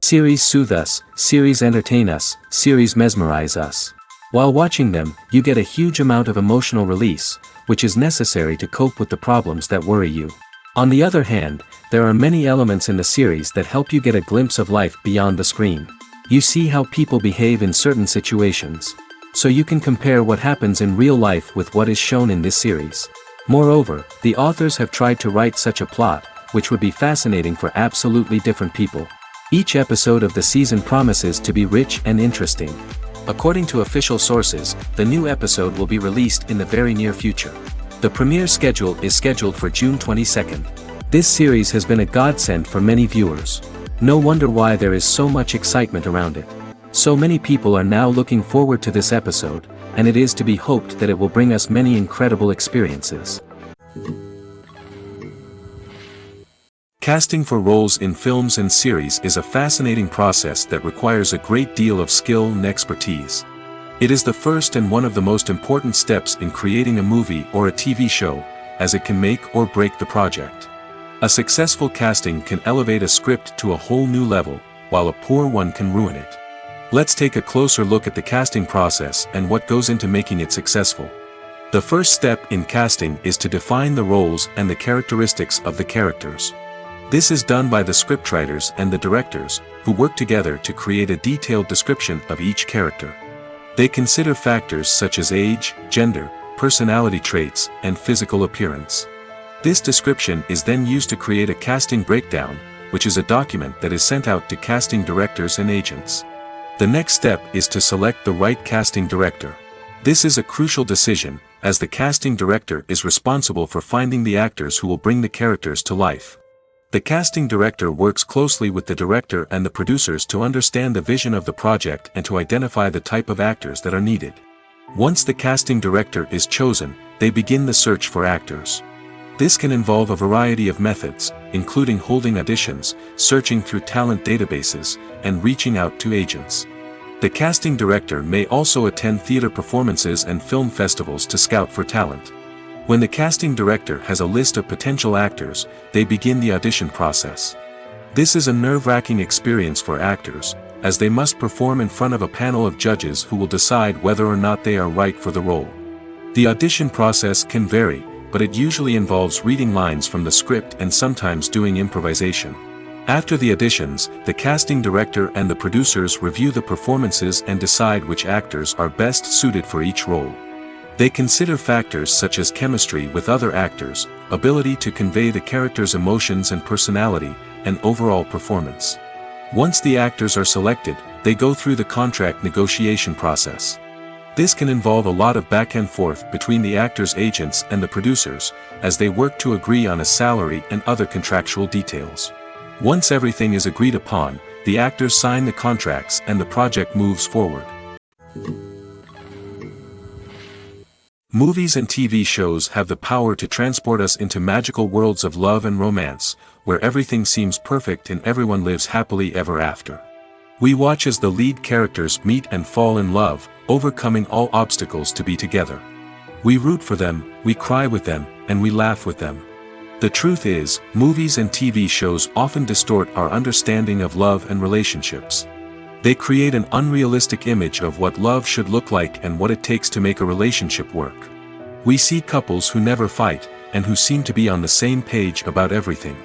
Series soothe us, series entertain us, series mesmerize us. While watching them, you get a huge amount of emotional release, which is necessary to cope with the problems that worry you. On the other hand, there are many elements in the series that help you get a glimpse of life beyond the screen. You see how people behave in certain situations. So you can compare what happens in real life with what is shown in this series. Moreover, the authors have tried to write such a plot, which would be fascinating for absolutely different people. Each episode of the season promises to be rich and interesting. According to official sources, the new episode will be released in the very near future. The premiere schedule is scheduled for June 22nd. This series has been a godsend for many viewers. No wonder why there is so much excitement around it. So many people are now looking forward to this episode, and it is to be hoped that it will bring us many incredible experiences. Casting for roles in films and series is a fascinating process that requires a great deal of skill and expertise. It is the first and one of the most important steps in creating a movie or a TV show, as it can make or break the project. A successful casting can elevate a script to a whole new level, while a poor one can ruin it. Let's take a closer look at the casting process and what goes into making it successful. The first step in casting is to define the roles and the characteristics of the characters. This is done by the scriptwriters and the directors, who work together to create a detailed description of each character. They consider factors such as age, gender, personality traits, and physical appearance. This description is then used to create a casting breakdown, which is a document that is sent out to casting directors and agents. The next step is to select the right casting director. This is a crucial decision, as the casting director is responsible for finding the actors who will bring the characters to life. The casting director works closely with the director and the producers to understand the vision of the project and to identify the type of actors that are needed. Once the casting director is chosen, they begin the search for actors. This can involve a variety of methods, including holding auditions, searching through talent databases, and reaching out to agents. The casting director may also attend theater performances and film festivals to scout for talent. When the casting director has a list of potential actors, they begin the audition process. This is a nerve-wracking experience for actors, as they must perform in front of a panel of judges who will decide whether or not they are right for the role. The audition process can vary, but it usually involves reading lines from the script and sometimes doing improvisation. After the auditions, the casting director and the producers review the performances and decide which actors are best suited for each role. They consider factors such as chemistry with other actors, ability to convey the character's emotions and personality, and overall performance. Once the actors are selected, they go through the contract negotiation process. This can involve a lot of back and forth between the actors' agents and the producers, as they work to agree on a salary and other contractual details. Once everything is agreed upon, the actors sign the contracts and the project moves forward. Movies and TV shows have the power to transport us into magical worlds of love and romance, where everything seems perfect and everyone lives happily ever after. We watch as the lead characters meet and fall in love, overcoming all obstacles to be together. We root for them, we cry with them, and we laugh with them. The truth is, movies and TV shows often distort our understanding of love and relationships. They create an unrealistic image of what love should look like and what it takes to make a relationship work. We see couples who never fight, and who seem to be on the same page about everything.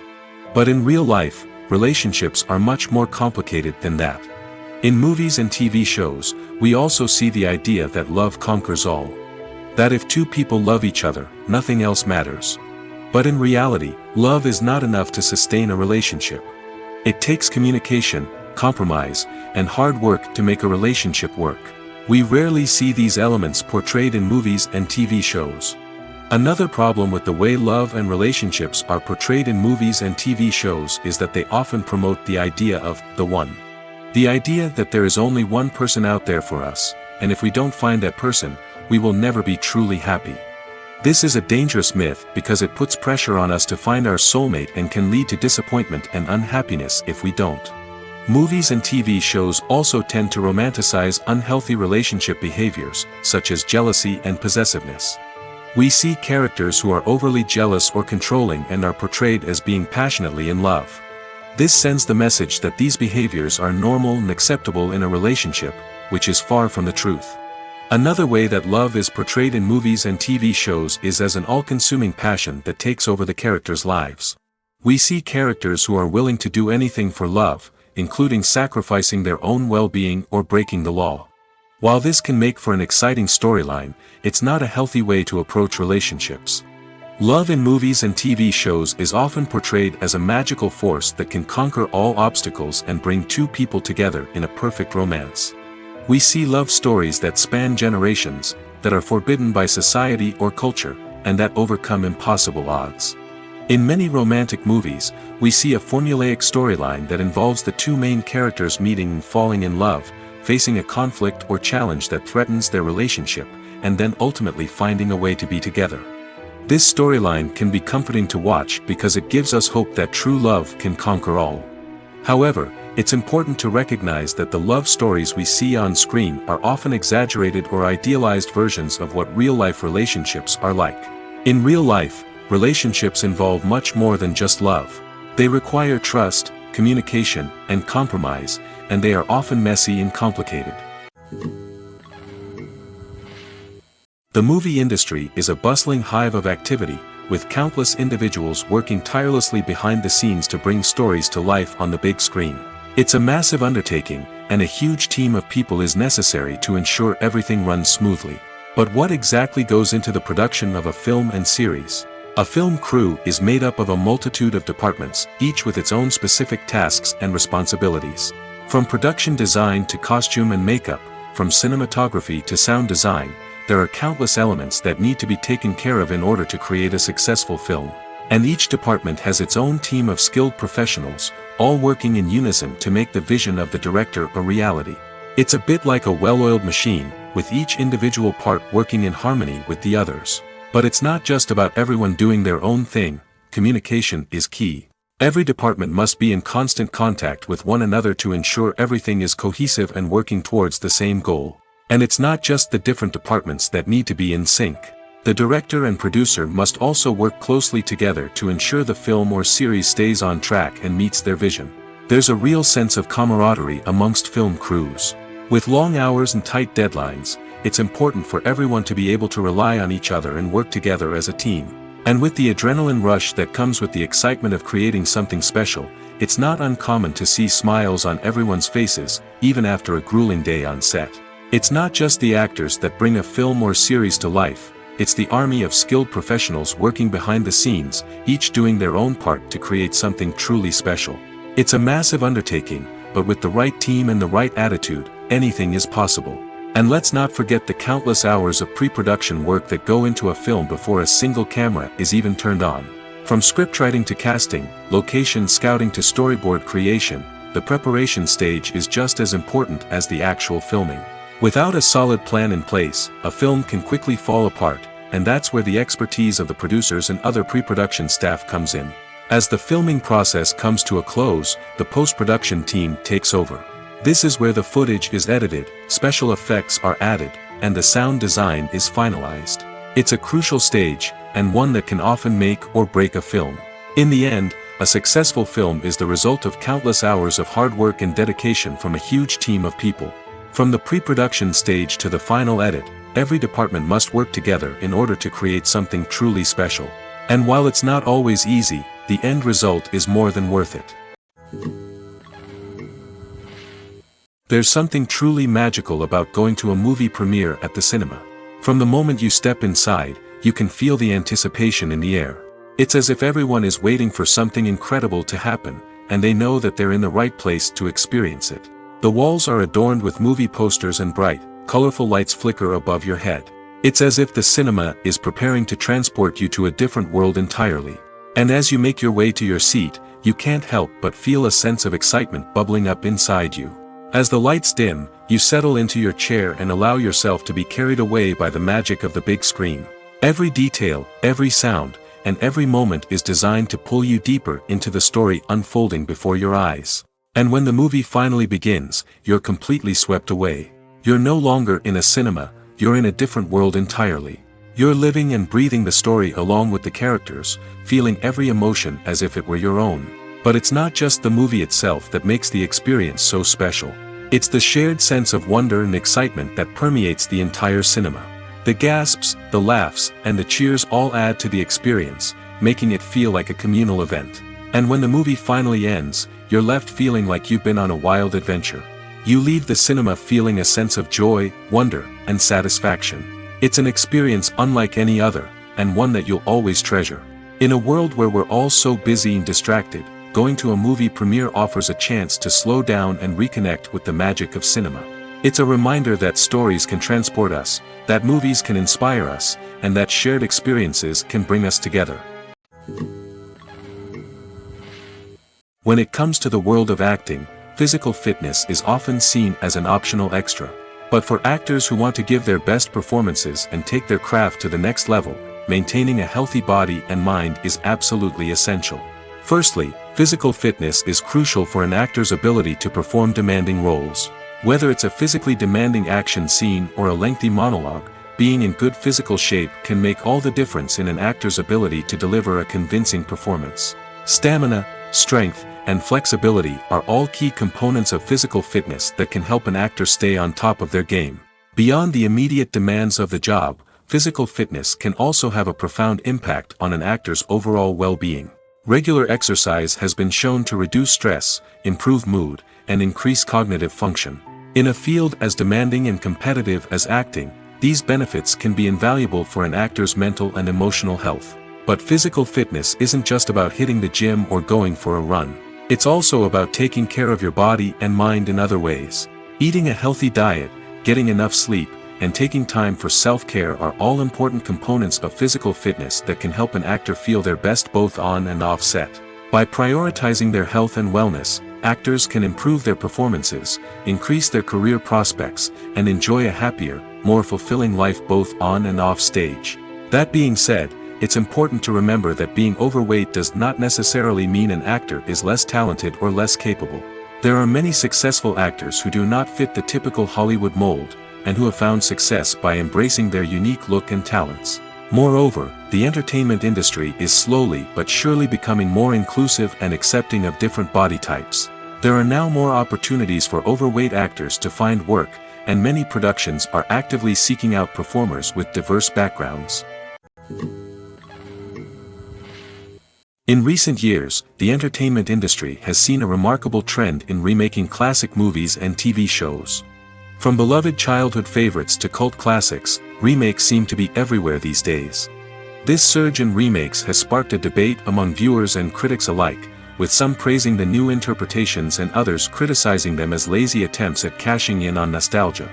But in real life, relationships are much more complicated than that. In movies and TV shows, we also see the idea that love conquers all. That if two people love each other, nothing else matters. But in reality, love is not enough to sustain a relationship. It takes communication, compromise, and hard work to make a relationship work. We rarely see these elements portrayed in movies and TV shows. Another problem with the way love and relationships are portrayed in movies and TV shows is that they often promote the idea of the one. The idea that there is only one person out there for us, and if we don't find that person, we will never be truly happy. This is a dangerous myth because it puts pressure on us to find our soulmate and can lead to disappointment and unhappiness if we don't. Movies and TV shows also tend to romanticize unhealthy relationship behaviors, such as jealousy and possessiveness. We see characters who are overly jealous or controlling and are portrayed as being passionately in love. This sends the message that these behaviors are normal and acceptable in a relationship, which is far from the truth. Another way that love is portrayed in movies and TV shows is as an all-consuming passion that takes over the characters' lives. We see characters who are willing to do anything for love, including sacrificing their own well-being or breaking the law. While this can make for an exciting storyline, it's not a healthy way to approach relationships. Love in movies and TV shows is often portrayed as a magical force that can conquer all obstacles and bring two people together in a perfect romance. We see love stories that span generations, that are forbidden by society or culture, and that overcome impossible odds. In many romantic movies, we see a formulaic storyline that involves the two main characters meeting and falling in love, facing a conflict or challenge that threatens their relationship, and then ultimately finding a way to be together. This storyline can be comforting to watch because it gives us hope that true love can conquer all. However, it's important to recognize that the love stories we see on screen are often exaggerated or idealized versions of what real-life relationships are like. In real life, relationships involve much more than just love. They require trust, communication, and compromise, and they are often messy and complicated. The movie industry is a bustling hive of activity, with countless individuals working tirelessly behind the scenes to bring stories to life on the big screen. It's a massive undertaking, and a huge team of people is necessary to ensure everything runs smoothly. But what exactly goes into the production of a film and series? A film crew is made up of a multitude of departments, each with its own specific tasks and responsibilities. From production design to costume and makeup, from cinematography to sound design, there are countless elements that need to be taken care of in order to create a successful film. And each department has its own team of skilled professionals, all working in unison to make the vision of the director a reality. It's a bit like a well-oiled machine, with each individual part working in harmony with the others. But it's not just about everyone doing their own thing. Communication is key. Every department must be in constant contact with one another to ensure everything is cohesive and working towards the same goal. And it's not just the different departments that need to be in sync. The director and producer must also work closely together to ensure the film or series stays on track and meets their vision. There's a real sense of camaraderie amongst film crews. With long hours and tight deadlines, it's important for everyone to be able to rely on each other and work together as a team. And with the adrenaline rush that comes with the excitement of creating something special, it's not uncommon to see smiles on everyone's faces, even after a grueling day on set. It's not just the actors that bring a film or series to life, it's the army of skilled professionals working behind the scenes, each doing their own part to create something truly special. It's a massive undertaking, but with the right team and the right attitude, anything is possible. And let's not forget the countless hours of pre-production work that go into a film before a single camera is even turned on. From scriptwriting to casting, location scouting to storyboard creation, the preparation stage is just as important as the actual filming. Without a solid plan in place, a film can quickly fall apart, and that's where the expertise of the producers and other pre-production staff comes in. As the filming process comes to a close, the post-production team takes over. This is where the footage is edited, special effects are added, and the sound design is finalized. It's a crucial stage, and one that can often make or break a film. In the end, a successful film is the result of countless hours of hard work and dedication from a huge team of people. From the pre-production stage to the final edit, every department must work together in order to create something truly special. And while it's not always easy, the end result is more than worth it. There's something truly magical about going to a movie premiere at the cinema. From the moment you step inside, you can feel the anticipation in the air. It's as if everyone is waiting for something incredible to happen, and they know that they're in the right place to experience it. The walls are adorned with movie posters and bright, colorful lights flicker above your head. It's as if the cinema is preparing to transport you to a different world entirely. And as you make your way to your seat, you can't help but feel a sense of excitement bubbling up inside you. As the lights dim, you settle into your chair and allow yourself to be carried away by the magic of the big screen. Every detail, every sound, and every moment is designed to pull you deeper into the story unfolding before your eyes. And when the movie finally begins, you're completely swept away. You're no longer in a cinema, you're in a different world entirely. You're living and breathing the story along with the characters, feeling every emotion as if it were your own. But it's not just the movie itself that makes the experience so special. It's the shared sense of wonder and excitement that permeates the entire cinema. The gasps, the laughs, and the cheers all add to the experience, making it feel like a communal event. And when the movie finally ends, you're left feeling like you've been on a wild adventure. You leave the cinema feeling a sense of joy, wonder, and satisfaction. It's an experience unlike any other, and one that you'll always treasure. In a world where we're all so busy and distracted, going to a movie premiere offers a chance to slow down and reconnect with the magic of cinema. It's a reminder that stories can transport us, that movies can inspire us, and that shared experiences can bring us together. When it comes to the world of acting, physical fitness is often seen as an optional extra. But for actors who want to give their best performances and take their craft to the next level, maintaining a healthy body and mind is absolutely essential. Firstly, physical fitness is crucial for an actor's ability to perform demanding roles. Whether it's a physically demanding action scene or a lengthy monologue, being in good physical shape can make all the difference in an actor's ability to deliver a convincing performance. Stamina, strength, and flexibility are all key components of physical fitness that can help an actor stay on top of their game. Beyond the immediate demands of the job, physical fitness can also have a profound impact on an actor's overall well-being. Regular exercise has been shown to reduce stress, improve mood, and increase cognitive function. In a field as demanding and competitive as acting, these benefits can be invaluable for an actor's mental and emotional health. But physical fitness isn't just about hitting the gym or going for a run. It's also about taking care of your body and mind in other ways. Eating a healthy diet, getting enough sleep, and taking time for self-care are all important components of physical fitness that can help an actor feel their best both on and off set. By prioritizing their health and wellness, actors can improve their performances, increase their career prospects, and enjoy a happier, more fulfilling life both on and off stage. That being said, it's important to remember that being overweight does not necessarily mean an actor is less talented or less capable. There are many successful actors who do not fit the typical Hollywood mold, and who have found success by embracing their unique look and talents. Moreover, the entertainment industry is slowly but surely becoming more inclusive and accepting of different body types. There are now more opportunities for overweight actors to find work, and many productions are actively seeking out performers with diverse backgrounds. In recent years, the entertainment industry has seen a remarkable trend in remaking classic movies and TV shows. From beloved childhood favorites to cult classics, remakes seem to be everywhere these days. This surge in remakes has sparked a debate among viewers and critics alike, with some praising the new interpretations and others criticizing them as lazy attempts at cashing in on nostalgia.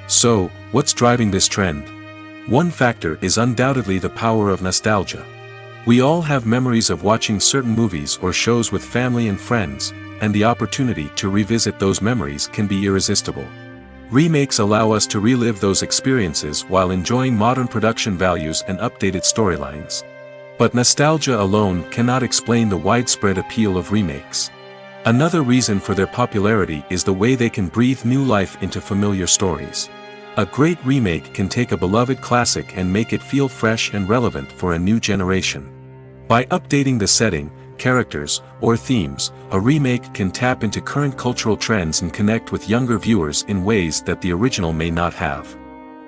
So, what's driving this trend? One factor is undoubtedly the power of nostalgia. We all have memories of watching certain movies or shows with family and friends, and the opportunity to revisit those memories can be irresistible. Remakes allow us to relive those experiences while enjoying modern production values and updated storylines. But nostalgia alone cannot explain the widespread appeal of remakes. Another reason for their popularity is the way they can breathe new life into familiar stories. A great remake can take a beloved classic and make it feel fresh and relevant for a new generation. By updating the setting, characters, or themes, a remake can tap into current cultural trends and connect with younger viewers in ways that the original may not have.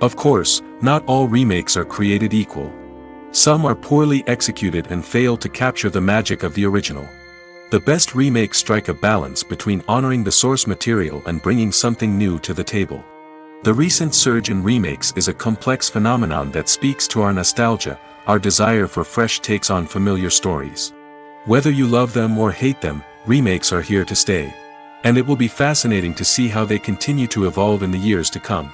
Of course, not all remakes are created equal. Some are poorly executed and fail to capture the magic of the original. The best remakes strike a balance between honoring the source material and bringing something new to the table. The recent surge in remakes is a complex phenomenon that speaks to our nostalgia, our desire for fresh takes on familiar stories. Whether you love them or hate them, remakes are here to stay. And it will be fascinating to see how they continue to evolve in the years to come.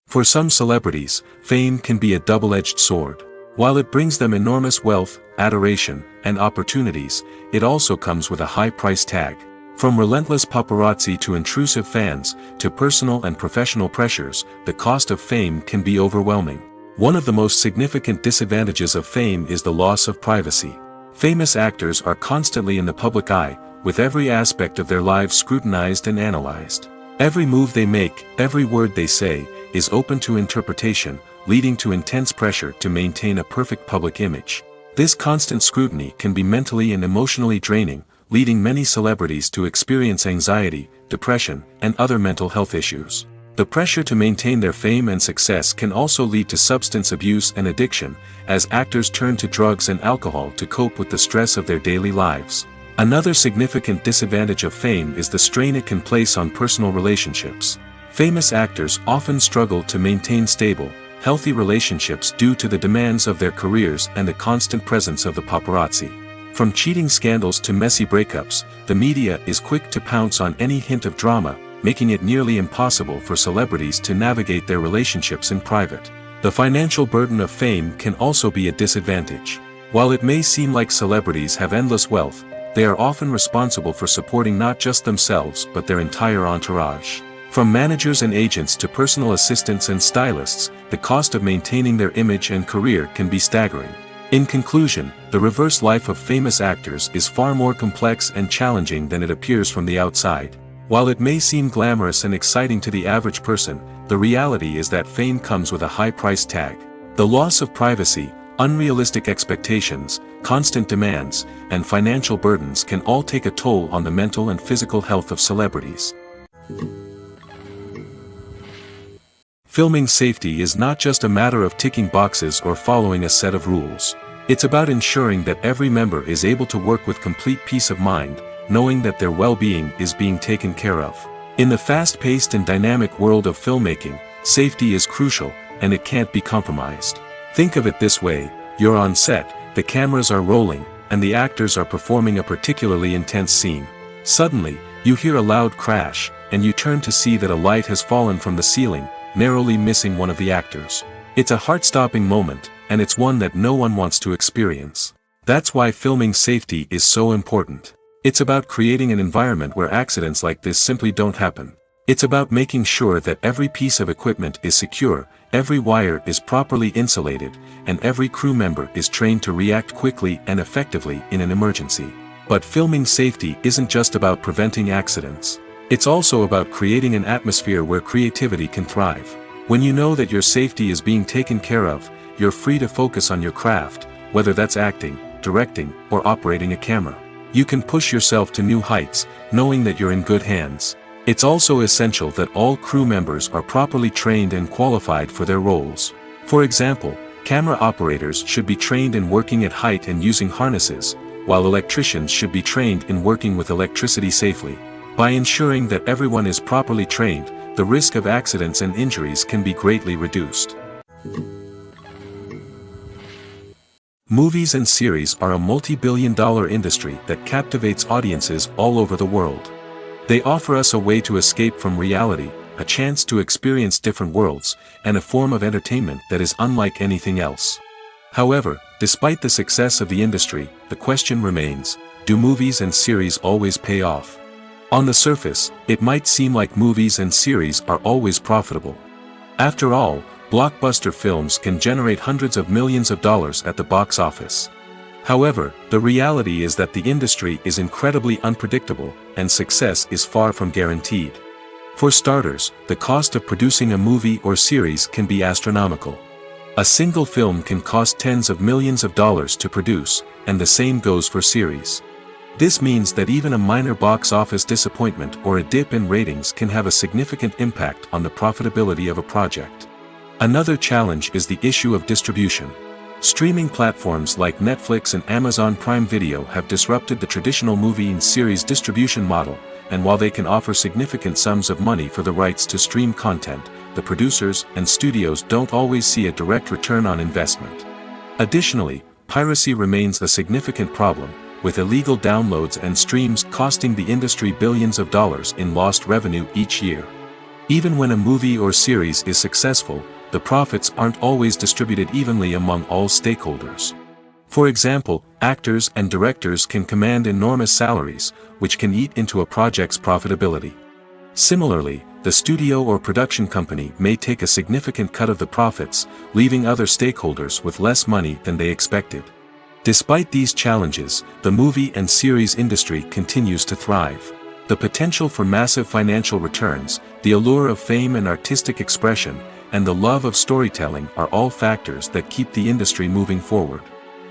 For some celebrities, fame can be a double-edged sword. While it brings them enormous wealth, adoration, and opportunities, it also comes with a high price tag. From relentless paparazzi to intrusive fans, to personal and professional pressures, the cost of fame can be overwhelming. One of the most significant disadvantages of fame is the loss of privacy. Famous actors are constantly in the public eye, with every aspect of their lives scrutinized and analyzed. Every move they make, every word they say, is open to interpretation, leading to intense pressure to maintain a perfect public image. This constant scrutiny can be mentally and emotionally draining, leading many celebrities to experience anxiety, depression, and other mental health issues. The pressure to maintain their fame and success can also lead to substance abuse and addiction, as actors turn to drugs and alcohol to cope with the stress of their daily lives. Another significant disadvantage of fame is the strain it can place on personal relationships. Famous actors often struggle to maintain stable, healthy relationships due to the demands of their careers and the constant presence of the paparazzi. From cheating scandals to messy breakups, the media is quick to pounce on any hint of drama, making it nearly impossible for celebrities to navigate their relationships in private. The financial burden of fame can also be a disadvantage. While it may seem like celebrities have endless wealth, they are often responsible for supporting not just themselves but their entire entourage. From managers and agents to personal assistants and stylists, the cost of maintaining their image and career can be staggering. In conclusion, the reverse life of famous actors is far more complex and challenging than it appears from the outside. While it may seem glamorous and exciting to the average person, the reality is that fame comes with a high price tag. The loss of privacy, unrealistic expectations, constant demands, and financial burdens can all take a toll on the mental and physical health of celebrities. Filming safety is not just a matter of ticking boxes or following a set of rules. It's about ensuring that every member is able to work with complete peace of mind, knowing that their well-being is being taken care of. In the fast-paced and dynamic world of filmmaking, safety is crucial, and it can't be compromised. Think of it this way: you're on set, the cameras are rolling, and the actors are performing a particularly intense scene. Suddenly, you hear a loud crash, and you turn to see that a light has fallen from the ceiling, narrowly missing one of the actors. It's a heart-stopping moment, and it's one that no one wants to experience. That's why filming safety is so important. It's about creating an environment where accidents like this simply don't happen. It's about making sure that every piece of equipment is secure, every wire is properly insulated, and every crew member is trained to react quickly and effectively in an emergency. But filming safety isn't just about preventing accidents. It's also about creating an atmosphere where creativity can thrive. When you know that your safety is being taken care of, you're free to focus on your craft, whether that's acting, directing, or operating a camera. You can push yourself to new heights, knowing that you're in good hands. It's also essential that all crew members are properly trained and qualified for their roles. For example, camera operators should be trained in working at height and using harnesses, while electricians should be trained in working with electricity safely. By ensuring that everyone is properly trained, the risk of accidents and injuries can be greatly reduced. Movies and series are a multi-billion-dollar industry that captivates audiences all over the world. They offer us a way to escape from reality, a chance to experience different worlds, and a form of entertainment that is unlike anything else. However, despite the success of the industry, the question remains: do movies and series always pay off? On the surface, it might seem like movies and series are always profitable. After all, blockbuster films can generate hundreds of millions of dollars at the box office. However, the reality is that the industry is incredibly unpredictable, and success is far from guaranteed. For starters, the cost of producing a movie or series can be astronomical. A single film can cost tens of millions of dollars to produce, and the same goes for series. This means that even a minor box office disappointment or a dip in ratings can have a significant impact on the profitability of a project. Another challenge is the issue of distribution. Streaming platforms like Netflix and Amazon Prime Video have disrupted the traditional movie and series distribution model, and while they can offer significant sums of money for the rights to stream content, the producers and studios don't always see a direct return on investment. Additionally, piracy remains a significant problem, with illegal downloads and streams costing the industry billions of dollars in lost revenue each year. Even when a movie or series is successful, the profits aren't always distributed evenly among all stakeholders. For example, actors and directors can command enormous salaries, which can eat into a project's profitability. Similarly, the studio or production company may take a significant cut of the profits, leaving other stakeholders with less money than they expected. Despite these challenges, the movie and series industry continues to thrive. The potential for massive financial returns, the allure of fame and artistic expression, and the love of storytelling are all factors that keep the industry moving forward.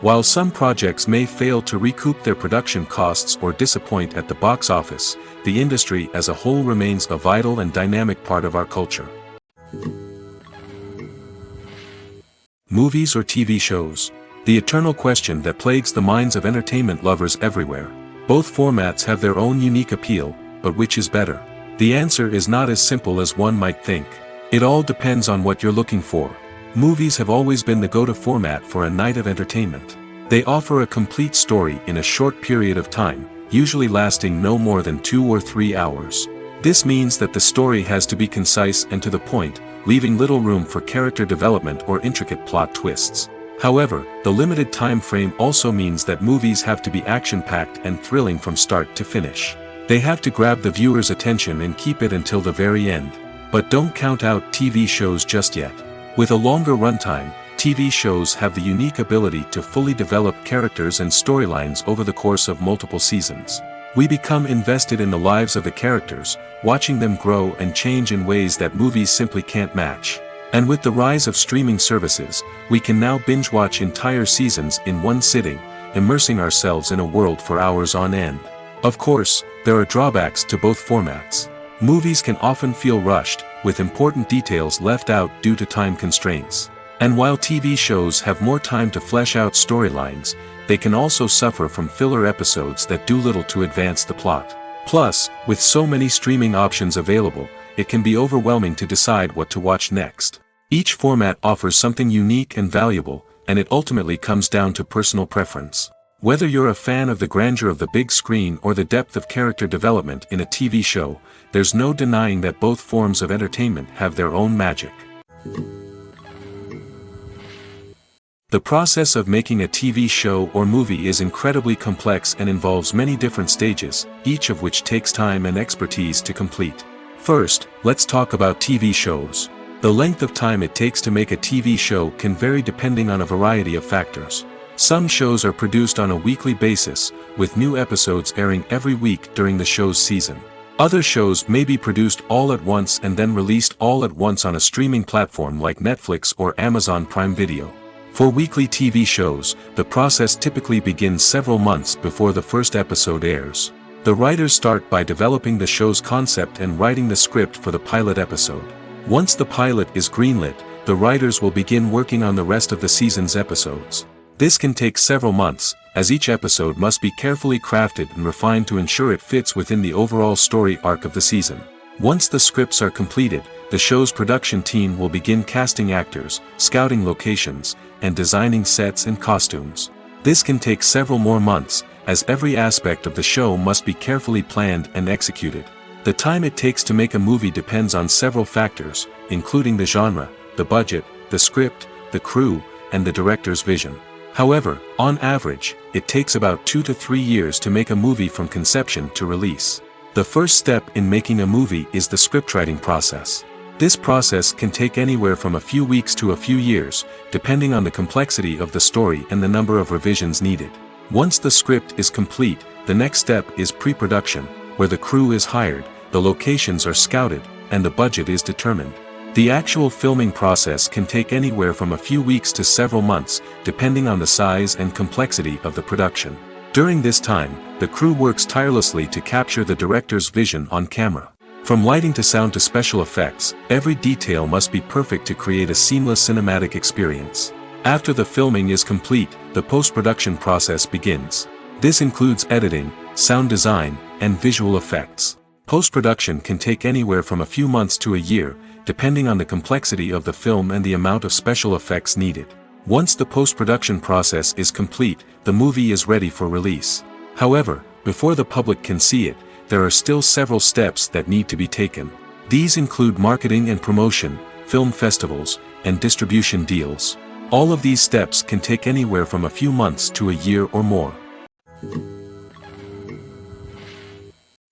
While some projects may fail to recoup their production costs or disappoint at the box office, the industry as a whole remains a vital and dynamic part of our culture. Movies or TV shows? The eternal question that plagues the minds of entertainment lovers everywhere. Both formats have their own unique appeal, but which is better? The answer is not as simple as one might think. It all depends on what you're looking for. Movies have always been the go-to format for a night of entertainment. They offer a complete story in a short period of time, usually lasting no more than 2 or 3 hours. This means that the story has to be concise and to the point, leaving little room for character development or intricate plot twists. However, the limited time frame also means that movies have to be action-packed and thrilling from start to finish. They have to grab the viewer's attention and keep it until the very end. But don't count out TV shows just yet. With a longer runtime, TV shows have the unique ability to fully develop characters and storylines over the course of multiple seasons. We become invested in the lives of the characters, watching them grow and change in ways that movies simply can't match. And with the rise of streaming services, we can now binge-watch entire seasons in one sitting, immersing ourselves in a world for hours on end. Of course, there are drawbacks to both formats. Movies can often feel rushed, with important details left out due to time constraints. And while TV shows have more time to flesh out storylines, they can also suffer from filler episodes that do little to advance the plot. Plus, with so many streaming options available, it can be overwhelming to decide what to watch next. Each format offers something unique and valuable, and it ultimately comes down to personal preference. Whether you're a fan of the grandeur of the big screen or the depth of character development in a TV show, there's no denying that both forms of entertainment have their own magic. The process of making a TV show or movie is incredibly complex and involves many different stages, each of which takes time and expertise to complete. First, let's talk about TV shows. The length of time it takes to make a TV show can vary depending on a variety of factors. Some shows are produced on a weekly basis, with new episodes airing every week during the show's season. Other shows may be produced all at once and then released all at once on a streaming platform like Netflix or Amazon Prime Video. For weekly TV shows, the process typically begins several months before the first episode airs. The writers start by developing the show's concept and writing the script for the pilot episode. Once the pilot is greenlit, the writers will begin working on the rest of the season's episodes. This can take several months, as each episode must be carefully crafted and refined to ensure it fits within the overall story arc of the season. Once the scripts are completed, the show's production team will begin casting actors, scouting locations, and designing sets and costumes. This can take several more months, as every aspect of the show must be carefully planned and executed. The time it takes to make a movie depends on several factors, including the genre, the budget, the script, the crew, and the director's vision. However, on average, it takes about 2 to 3 years to make a movie from conception to release. The first step in making a movie is the scriptwriting process. This process can take anywhere from a few weeks to a few years, depending on the complexity of the story and the number of revisions needed. Once the script is complete, the next step is pre-production, where the crew is hired, the locations are scouted, and the budget is determined. The actual filming process can take anywhere from a few weeks to several months, depending on the size and complexity of the production. During this time, the crew works tirelessly to capture the director's vision on camera. From lighting to sound to special effects, every detail must be perfect to create a seamless cinematic experience. After the filming is complete, the post-production process begins. This includes editing, sound design, and visual effects. Post-production can take anywhere from a few months to a year, depending on the complexity of the film and the amount of special effects needed. Once the post-production process is complete, the movie is ready for release. However, before the public can see it, there are still several steps that need to be taken. These include marketing and promotion, film festivals, and distribution deals. All of these steps can take anywhere from a few months to a year or more.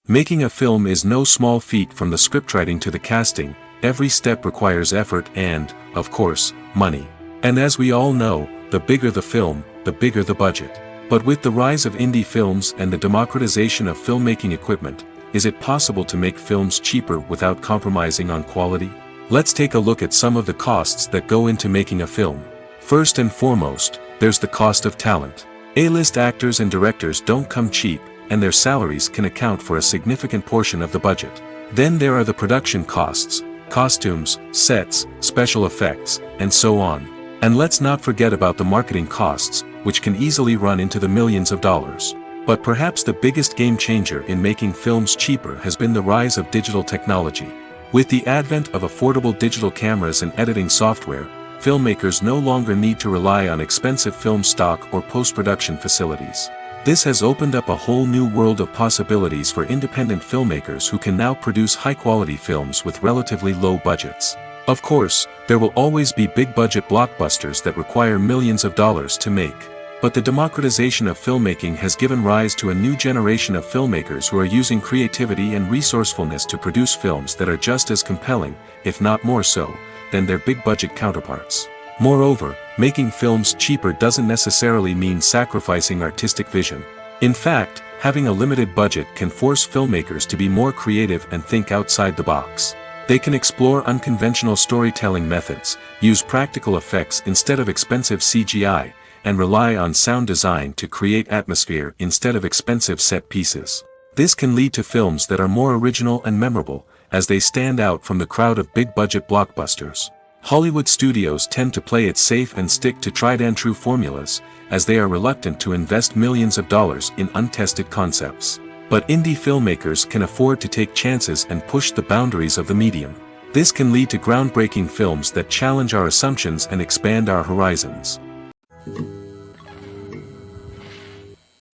Making a film is no small feat. From the scriptwriting to the casting, every step requires effort and, of course, money. And as we all know, the bigger the film, the bigger the budget. But with the rise of indie films and the democratization of filmmaking equipment, is it possible to make films cheaper without compromising on quality? Let's take a look at some of the costs that go into making a film. First and foremost, there's the cost of talent. A-list actors and directors don't come cheap, and their salaries can account for a significant portion of the budget. Then there are the production costs, costumes, sets, special effects, and so on. And let's not forget about the marketing costs, which can easily run into the millions of dollars. But perhaps the biggest game changer in making films cheaper has been the rise of digital technology. With the advent of affordable digital cameras and editing software, filmmakers no longer need to rely on expensive film stock or post-production facilities. This has opened up a whole new world of possibilities for independent filmmakers who can now produce high-quality films with relatively low budgets. Of course, there will always be big-budget blockbusters that require millions of dollars to make. But the democratization of filmmaking has given rise to a new generation of filmmakers who are using creativity and resourcefulness to produce films that are just as compelling, if not more so, than their big-budget counterparts. Moreover, making films cheaper doesn't necessarily mean sacrificing artistic vision. In fact, having a limited budget can force filmmakers to be more creative and think outside the box. They can explore unconventional storytelling methods, use practical effects instead of expensive CGI, and rely on sound design to create atmosphere instead of expensive set pieces. This can lead to films that are more original and memorable, as they stand out from the crowd of big-budget blockbusters. Hollywood studios tend to play it safe and stick to tried-and-true formulas, as they are reluctant to invest millions of dollars in untested concepts. But indie filmmakers can afford to take chances and push the boundaries of the medium. This can lead to groundbreaking films that challenge our assumptions and expand our horizons.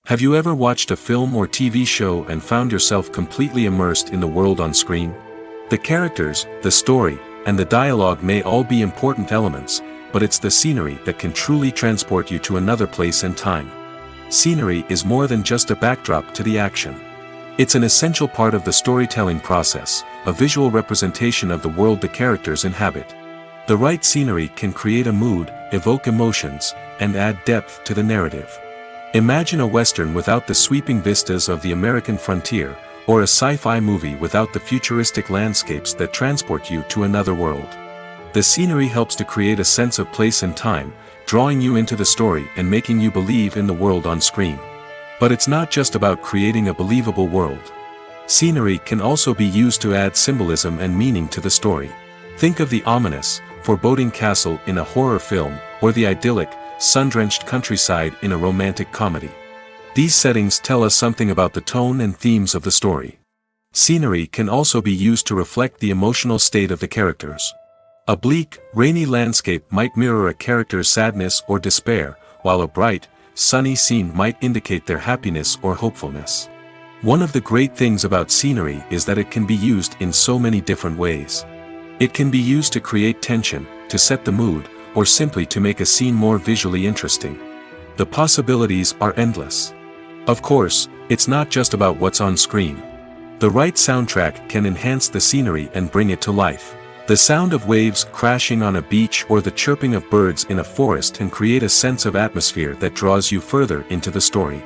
Have you ever watched a film or TV show and found yourself completely immersed in the world on screen? The characters, the story, and the dialogue may all be important elements, but it's the scenery that can truly transport you to another place and time. Scenery is more than just a backdrop to the action. It's an essential part of the storytelling process, a visual representation of the world the characters inhabit. The right scenery can create a mood, evoke emotions, and add depth to the narrative. Imagine a Western without the sweeping vistas of the American frontier, or a sci-fi movie without the futuristic landscapes that transport you to another world. The scenery helps to create a sense of place and time, drawing you into the story and making you believe in the world on screen. But it's not just about creating a believable world. Scenery can also be used to add symbolism and meaning to the story. Think of the ominous, foreboding castle in a horror film, or the idyllic, sun-drenched countryside in a romantic comedy. These settings tell us something about the tone and themes of the story. Scenery can also be used to reflect the emotional state of the characters. A bleak, rainy landscape might mirror a character's sadness or despair, while a bright, sunny scene might indicate their happiness or hopefulness. One of the great things about scenery is that it can be used in so many different ways. It can be used to create tension, to set the mood, or simply to make a scene more visually interesting. The possibilities are endless. Of course, it's not just about what's on screen. The right soundtrack can enhance the scenery and bring it to life. The sound of waves crashing on a beach or the chirping of birds in a forest can create a sense of atmosphere that draws you further into the story.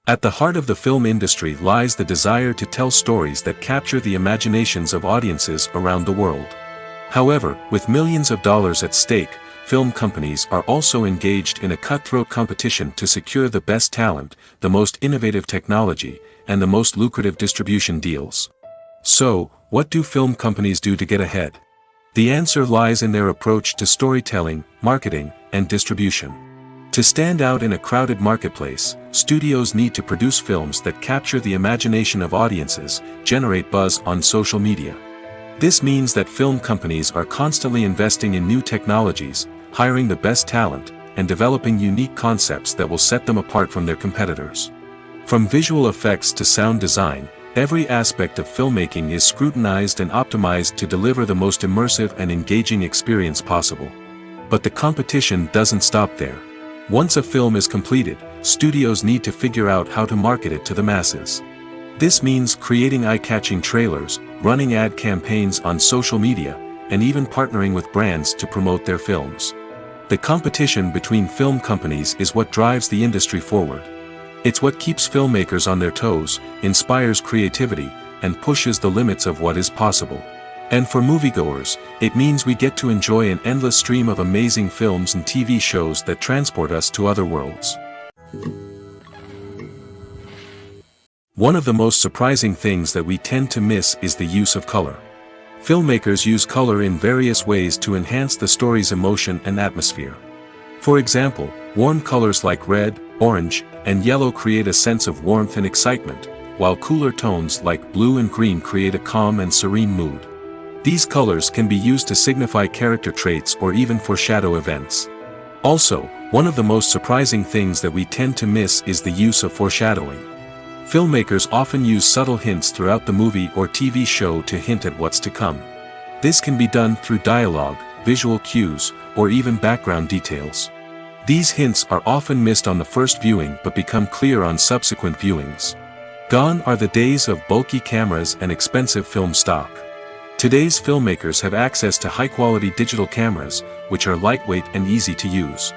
At the heart of the film industry lies the desire to tell stories that capture the imaginations of audiences around the world. However, with millions of dollars at stake, film companies are also engaged in a cutthroat competition to secure the best talent, the most innovative technology, and the most lucrative distribution deals. So, what do film companies do to get ahead? The answer lies in their approach to storytelling, marketing, and distribution. To stand out in a crowded marketplace, studios need to produce films that capture the imagination of audiences, generate buzz on social media. This means that film companies are constantly investing in new technologies, hiring the best talent, and developing unique concepts that will set them apart from their competitors. From visual effects to sound design, every aspect of filmmaking is scrutinized and optimized to deliver the most immersive and engaging experience possible. But the competition doesn't stop there. Once a film is completed, studios need to figure out how to market it to the masses. This means creating eye-catching trailers, running ad campaigns on social media, and even partnering with brands to promote their films. The competition between film companies is what drives the industry forward. It's what keeps filmmakers on their toes, inspires creativity, and pushes the limits of what is possible. And for moviegoers, it means we get to enjoy an endless stream of amazing films and TV shows that transport us to other worlds. One of the most surprising things that we tend to miss is the use of color. Filmmakers use color in various ways to enhance the story's emotion and atmosphere. For example, warm colors like red, orange, and yellow create a sense of warmth and excitement, while cooler tones like blue and green create a calm and serene mood. These colors can be used to signify character traits or even foreshadow events. Also, one of the most surprising things that we tend to miss is the use of foreshadowing. Filmmakers often use subtle hints throughout the movie or TV show to hint at what's to come. This can be done through dialogue, visual cues, or even background details. These hints are often missed on the first viewing but become clear on subsequent viewings. Gone are the days of bulky cameras and expensive film stock. Today's filmmakers have access to high-quality digital cameras, which are lightweight and easy to use.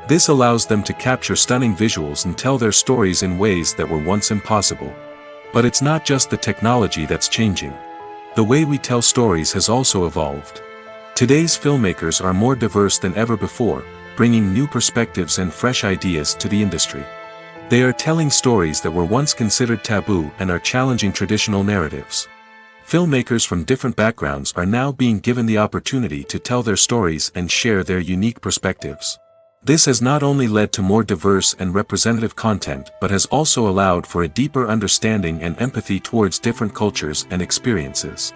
This allows them to capture stunning visuals and tell their stories in ways that were once impossible. But it's not just the technology that's changing. The way we tell stories has also evolved. Today's filmmakers are more diverse than ever before, bringing new perspectives and fresh ideas to the industry. They are telling stories that were once considered taboo and are challenging traditional narratives. Filmmakers from different backgrounds are now being given the opportunity to tell their stories and share their unique perspectives. This has not only led to more diverse and representative content but has also allowed for a deeper understanding and empathy towards different cultures and experiences.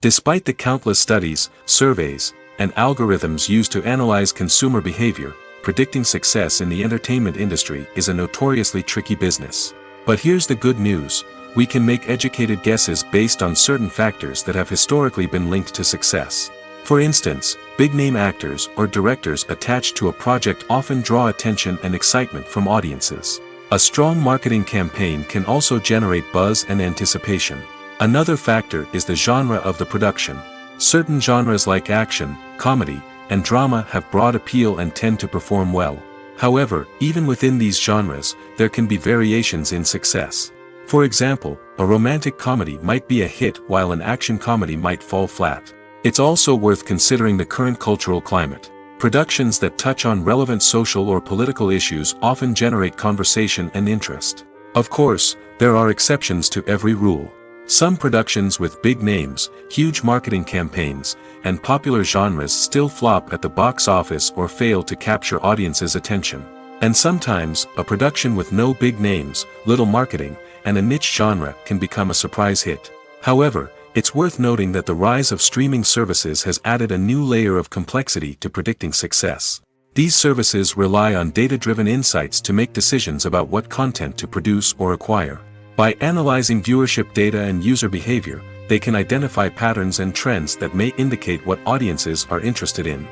Despite the countless studies, surveys, and algorithms used to analyze consumer behavior, predicting success in the entertainment industry is a notoriously tricky business. But here's the good news: we can make educated guesses based on certain factors that have historically been linked to success. For instance, big-name actors or directors attached to a project often draw attention and excitement from audiences. A strong marketing campaign can also generate buzz and anticipation. Another factor is the genre of the production. Certain genres like action, comedy, and drama have broad appeal and tend to perform well. However, even within these genres, there can be variations in success. For example, a romantic comedy might be a hit while an action comedy might fall flat. It's also worth considering the current cultural climate. Productions that touch on relevant social or political issues often generate conversation and interest. Of course, there are exceptions to every rule. Some productions with big names, huge marketing campaigns, and popular genres still flop at the box office or fail to capture audiences' attention. And sometimes, a production with no big names, little marketing, and a niche genre can become a surprise hit. However, it's worth noting that the rise of streaming services has added a new layer of complexity to predicting success. These services rely on data-driven insights to make decisions about what content to produce or acquire. By analyzing viewership data and user behavior, they can identify patterns and trends that may indicate what audiences are interested in.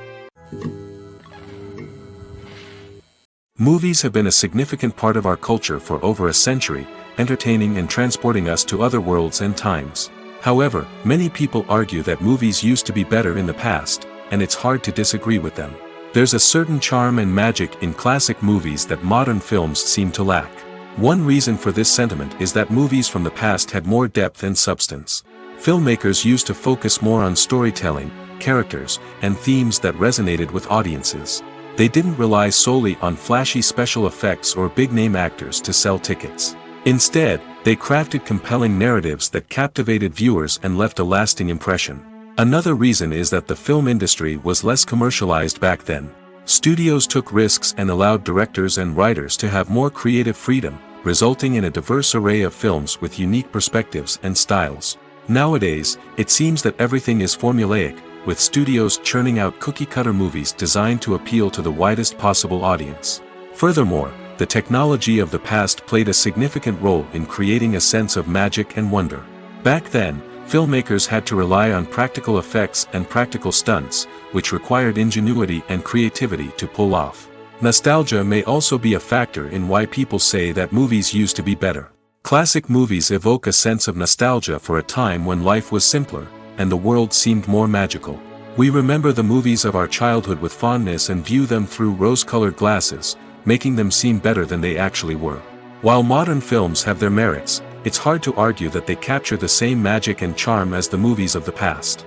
Movies have been a significant part of our culture for over a century, entertaining and transporting us to other worlds and times. However, many people argue that movies used to be better in the past, and it's hard to disagree with them. There's a certain charm and magic in classic movies that modern films seem to lack. One reason for this sentiment is that movies from the past had more depth and substance. Filmmakers used to focus more on storytelling, characters, and themes that resonated with audiences. They didn't rely solely on flashy special effects or big-name actors to sell tickets. Instead, they crafted compelling narratives that captivated viewers and left a lasting impression. Another reason is that the film industry was less commercialized back then. Studios took risks and allowed directors and writers to have more creative freedom, resulting in a diverse array of films with unique perspectives and styles. Nowadays, it seems that everything is formulaic, with studios churning out cookie-cutter movies designed to appeal to the widest possible audience. Furthermore, the technology of the past played a significant role in creating a sense of magic and wonder. Back then, filmmakers had to rely on practical effects and practical stunts, which required ingenuity and creativity to pull off. Nostalgia may also be a factor in why people say that movies used to be better. Classic movies evoke a sense of nostalgia for a time when life was simpler, and the world seemed more magical. We remember the movies of our childhood with fondness and view them through rose-colored glasses, making them seem better than they actually were. While modern films have their merits, it's hard to argue that they capture the same magic and charm as the movies of the past.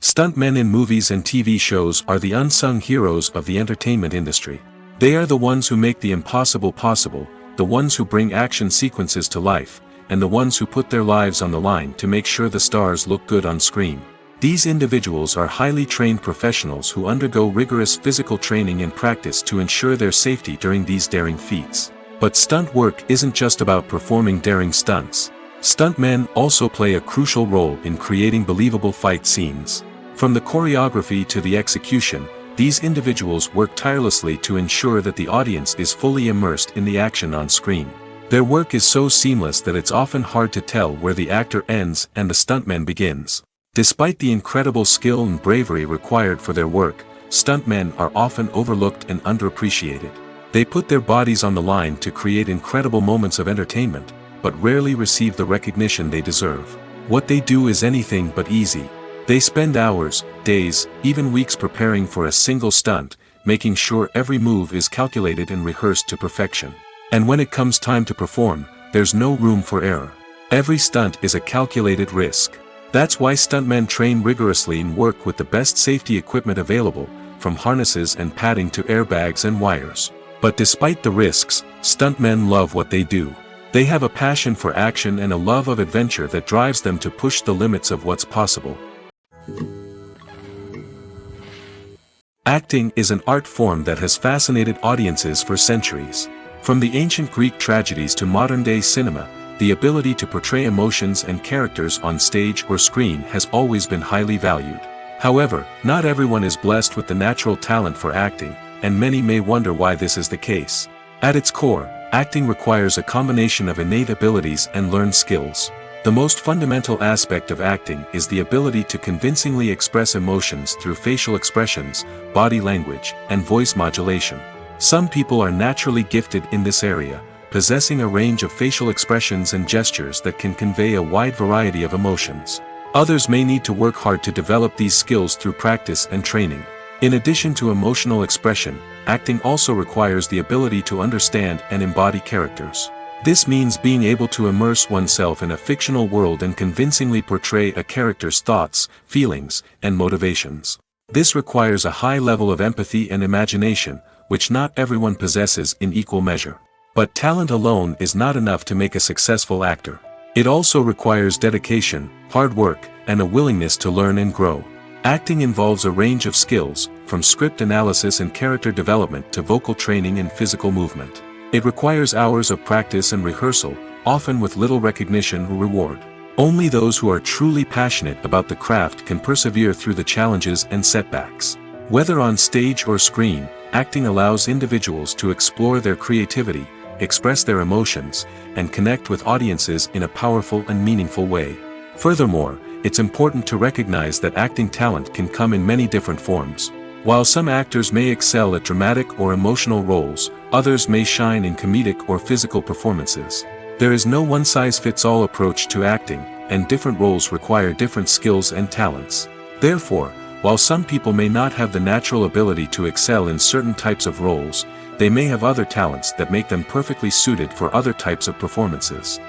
Stuntmen in movies and TV shows are the unsung heroes of the entertainment industry. They are the ones who make the impossible possible, the ones who bring action sequences to life, and the ones who put their lives on the line to make sure the stars look good on screen. These individuals are highly trained professionals who undergo rigorous physical training and practice to ensure their safety during these daring feats. But stunt work isn't just about performing daring stunts. Stuntmen also play a crucial role in creating believable fight scenes. From the choreography to the execution, these individuals work tirelessly to ensure that the audience is fully immersed in the action on screen. Their work is so seamless that it's often hard to tell where the actor ends and the stuntman begins. Despite the incredible skill and bravery required for their work, stuntmen are often overlooked and underappreciated. They put their bodies on the line to create incredible moments of entertainment, but rarely receive the recognition they deserve. What they do is anything but easy. They spend hours, days, even weeks preparing for a single stunt, making sure every move is calculated and rehearsed to perfection. And when it comes time to perform, there's no room for error. Every stunt is a calculated risk. That's why stuntmen train rigorously and work with the best safety equipment available, from harnesses and padding to airbags and wires. But despite the risks, stuntmen love what they do. They have a passion for action and a love of adventure that drives them to push the limits of what's possible. Acting is an art form that has fascinated audiences for centuries. From the ancient Greek tragedies to modern-day cinema, the ability to portray emotions and characters on stage or screen has always been highly valued. However, not everyone is blessed with the natural talent for acting, and many may wonder why this is the case. At its core, acting requires a combination of innate abilities and learned skills. The most fundamental aspect of acting is the ability to convincingly express emotions through facial expressions, body language, and voice modulation. Some people are naturally gifted in this area, possessing a range of facial expressions and gestures that can convey a wide variety of emotions. Others may need to work hard to develop these skills through practice and training. In addition to emotional expression, acting also requires the ability to understand and embody characters. This means being able to immerse oneself in a fictional world and convincingly portray a character's thoughts, feelings, and motivations. This requires a high level of empathy and imagination, which not everyone possesses in equal measure. But talent alone is not enough to make a successful actor. It also requires dedication, hard work, and a willingness to learn and grow. Acting involves a range of skills, from script analysis and character development to vocal training and physical movement. It requires hours of practice and rehearsal, often with little recognition or reward. Only those who are truly passionate about the craft can persevere through the challenges and setbacks. Whether on stage or screen, acting allows individuals to explore their creativity, express their emotions, and connect with audiences in a powerful and meaningful way. Furthermore, it's important to recognize that acting talent can come in many different forms. While some actors may excel at dramatic or emotional roles, others may shine in comedic or physical performances. There is no one-size-fits-all approach to acting, and different roles require different skills and talents. Therefore, while some people may not have the natural ability to excel in certain types of roles, they may have other talents that make them perfectly suited for other types of performances.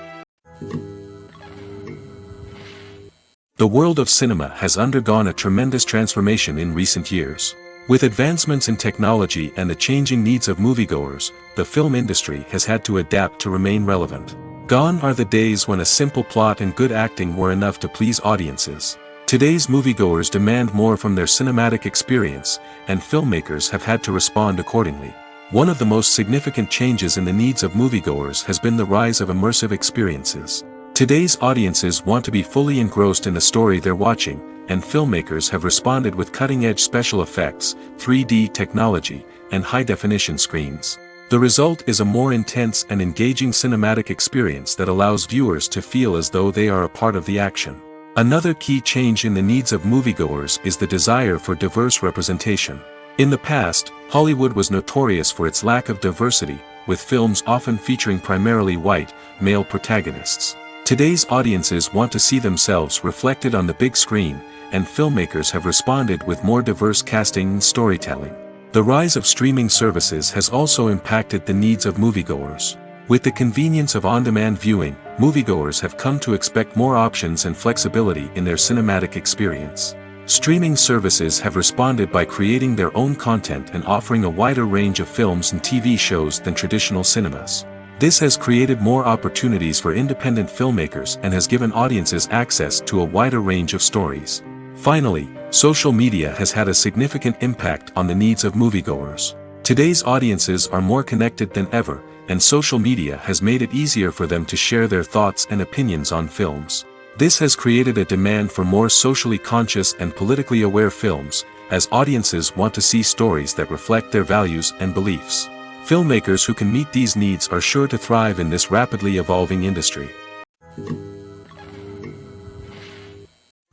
The world of cinema has undergone a tremendous transformation in recent years. With advancements in technology and the changing needs of moviegoers, the film industry has had to adapt to remain relevant. Gone are the days when a simple plot and good acting were enough to please audiences. Today's moviegoers demand more from their cinematic experience, and filmmakers have had to respond accordingly. One of the most significant changes in the needs of moviegoers has been the rise of immersive experiences. Today's audiences want to be fully engrossed in the story they're watching, and filmmakers have responded with cutting-edge special effects, 3D technology, and high-definition screens. The result is a more intense and engaging cinematic experience that allows viewers to feel as though they are a part of the action. Another key change in the needs of moviegoers is the desire for diverse representation. In the past, Hollywood was notorious for its lack of diversity, with films often featuring primarily white, male protagonists. Today's audiences want to see themselves reflected on the big screen, and filmmakers have responded with more diverse casting and storytelling. The rise of streaming services has also impacted the needs of moviegoers. With the convenience of on-demand viewing, moviegoers have come to expect more options and flexibility in their cinematic experience. Streaming services have responded by creating their own content and offering a wider range of films and TV shows than traditional cinemas. This has created more opportunities for independent filmmakers and has given audiences access to a wider range of stories. Finally, social media has had a significant impact on the needs of moviegoers. Today's audiences are more connected than ever, and social media has made it easier for them to share their thoughts and opinions on films. This has created a demand for more socially conscious and politically aware films, as audiences want to see stories that reflect their values and beliefs. Filmmakers who can meet these needs are sure to thrive in this rapidly evolving industry.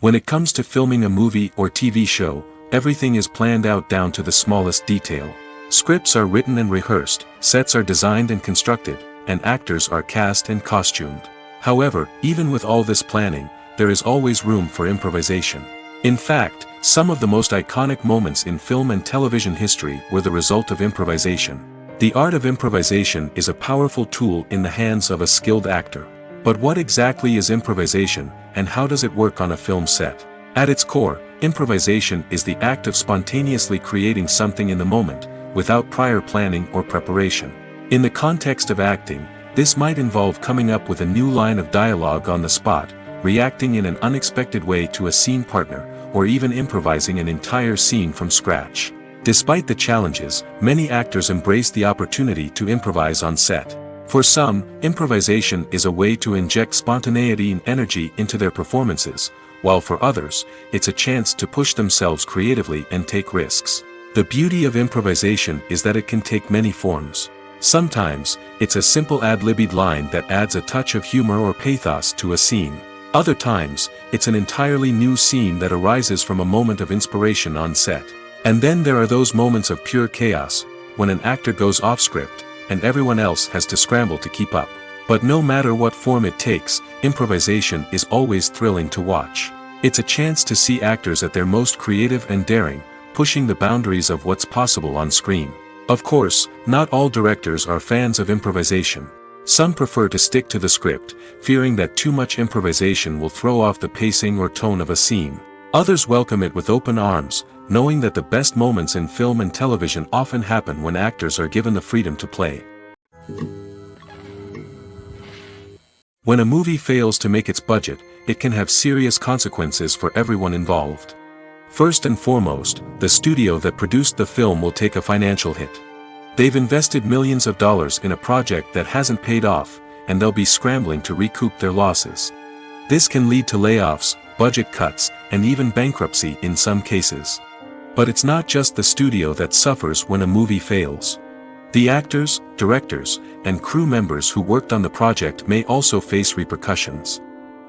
When it comes to filming a movie or TV show, everything is planned out down to the smallest detail. Scripts are written and rehearsed, sets are designed and constructed, and actors are cast and costumed. However, even with all this planning, there is always room for improvisation. In fact, some of the most iconic moments in film and television history were the result of improvisation. The art of improvisation is a powerful tool in the hands of a skilled actor. But what exactly is improvisation, and how does it work on a film set? At its core, improvisation is the act of spontaneously creating something in the moment, without prior planning or preparation. In the context of acting, this might involve coming up with a new line of dialogue on the spot, reacting in an unexpected way to a scene partner, or even improvising an entire scene from scratch. Despite the challenges, many actors embrace the opportunity to improvise on set. For some, improvisation is a way to inject spontaneity and energy into their performances, while for others, it's a chance to push themselves creatively and take risks. The beauty of improvisation is that it can take many forms. Sometimes, it's a simple ad-libbed line that adds a touch of humor or pathos to a scene. Other times, it's an entirely new scene that arises from a moment of inspiration on set. And then there are those moments of pure chaos, when an actor goes off script, and everyone else has to scramble to keep up. But no matter what form it takes, improvisation is always thrilling to watch. It's a chance to see actors at their most creative and daring, pushing the boundaries of what's possible on screen. Of course, not all directors are fans of improvisation. Some prefer to stick to the script, fearing that too much improvisation will throw off the pacing or tone of a scene. Others welcome it with open arms, knowing that the best moments in film and television often happen when actors are given the freedom to play. When a movie fails to make its budget, it can have serious consequences for everyone involved. First and foremost, the studio that produced the film will take a financial hit. They've invested millions of dollars in a project that hasn't paid off, and they'll be scrambling to recoup their losses. This can lead to layoffs, budget cuts, and even bankruptcy in some cases. But it's not just the studio that suffers when a movie fails. The actors, directors, and crew members who worked on the project may also face repercussions.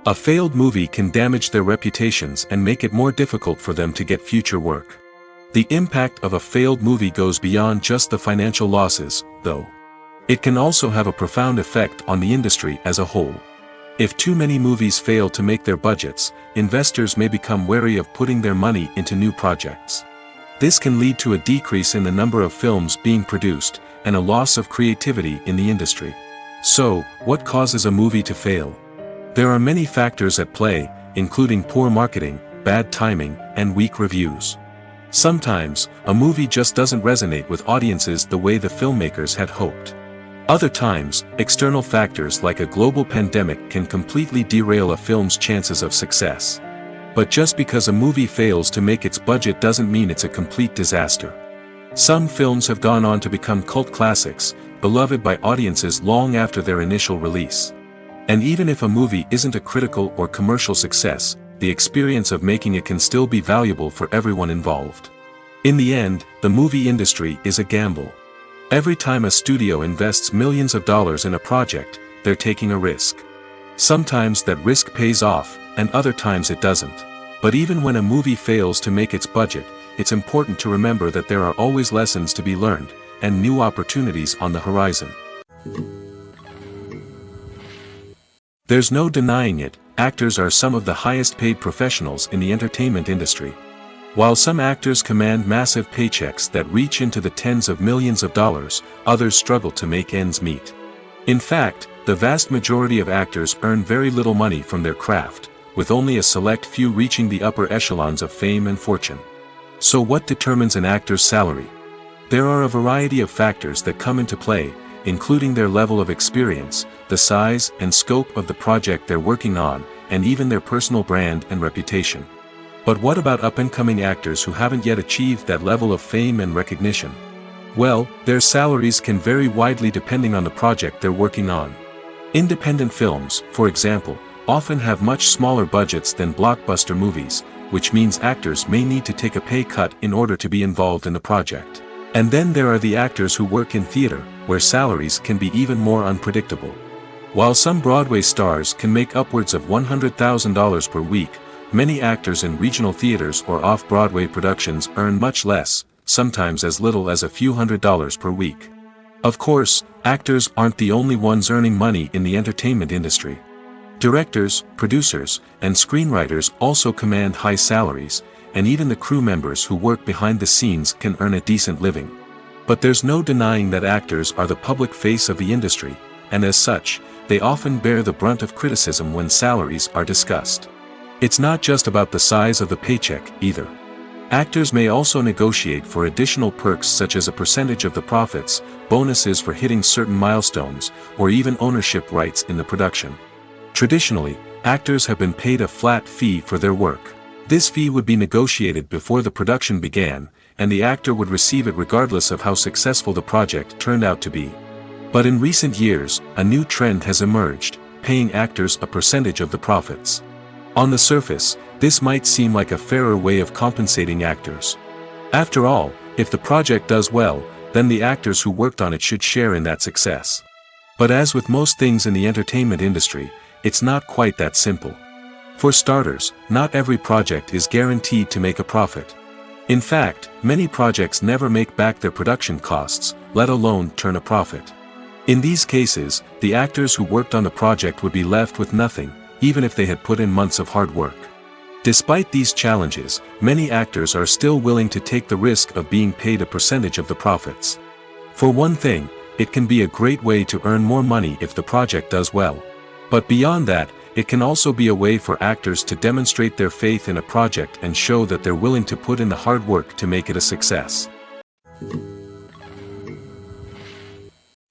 A failed movie can damage their reputations and make it more difficult for them to get future work. The impact of a failed movie goes beyond just the financial losses, though. It can also have a profound effect on the industry as a whole. If too many movies fail to make their budgets, investors may become wary of putting their money into new projects. This can lead to a decrease in the number of films being produced, and a loss of creativity in the industry. So, what causes a movie to fail? There are many factors at play, including poor marketing, bad timing, and weak reviews. Sometimes, a movie just doesn't resonate with audiences the way the filmmakers had hoped. Other times, external factors like a global pandemic can completely derail a film's chances of success. But just because a movie fails to make its budget doesn't mean it's a complete disaster. Some films have gone on to become cult classics, beloved by audiences long after their initial release. And even if a movie isn't a critical or commercial success, the experience of making it can still be valuable for everyone involved. In the end, the movie industry is a gamble. Every time a studio invests millions of dollars in a project, they're taking a risk. Sometimes that risk pays off, and other times it doesn't. But even when a movie fails to make its budget, it's important to remember that there are always lessons to be learned, and new opportunities on the horizon. There's no denying it, actors are some of the highest paid professionals in the entertainment industry. While some actors command massive paychecks that reach into the tens of millions of dollars, others struggle to make ends meet. In fact, the vast majority of actors earn very little money from their craft, with only a select few reaching the upper echelons of fame and fortune. So what determines an actor's salary? There are a variety of factors that come into play, including their level of experience, the size and scope of the project they're working on, and even their personal brand and reputation. But what about up-and-coming actors who haven't yet achieved that level of fame and recognition? Well, their salaries can vary widely depending on the project they're working on. Independent films, for example, often have much smaller budgets than blockbuster movies, which means actors may need to take a pay cut in order to be involved in the project. And then there are the actors who work in theater, where salaries can be even more unpredictable. While some Broadway stars can make upwards of $100,000 per week, many actors in regional theaters or off-Broadway productions earn much less, sometimes as little as a few $100s per week. Of course, actors aren't the only ones earning money in the entertainment industry. Directors, producers, and screenwriters also command high salaries, and even the crew members who work behind the scenes can earn a decent living. But there's no denying that actors are the public face of the industry, and as such, they often bear the brunt of criticism when salaries are discussed. It's not just about the size of the paycheck, either. Actors may also negotiate for additional perks such as a percentage of the profits, bonuses for hitting certain milestones, or even ownership rights in the production. Traditionally, actors have been paid a flat fee for their work. This fee would be negotiated before the production began, and the actor would receive it regardless of how successful the project turned out to be. But in recent years, a new trend has emerged, paying actors a percentage of the profits. On the surface, this might seem like a fairer way of compensating actors. After all, if the project does well, then the actors who worked on it should share in that success. But as with most things in the entertainment industry, it's not quite that simple. For starters, not every project is guaranteed to make a profit. In fact, many projects never make back their production costs, let alone turn a profit. In these cases, the actors who worked on the project would be left with nothing, even if they had put in months of hard work. Despite these challenges, many actors are still willing to take the risk of being paid a percentage of the profits. For one thing, it can be a great way to earn more money if the project does well. But beyond that, it can also be a way for actors to demonstrate their faith in a project and show that they're willing to put in the hard work to make it a success.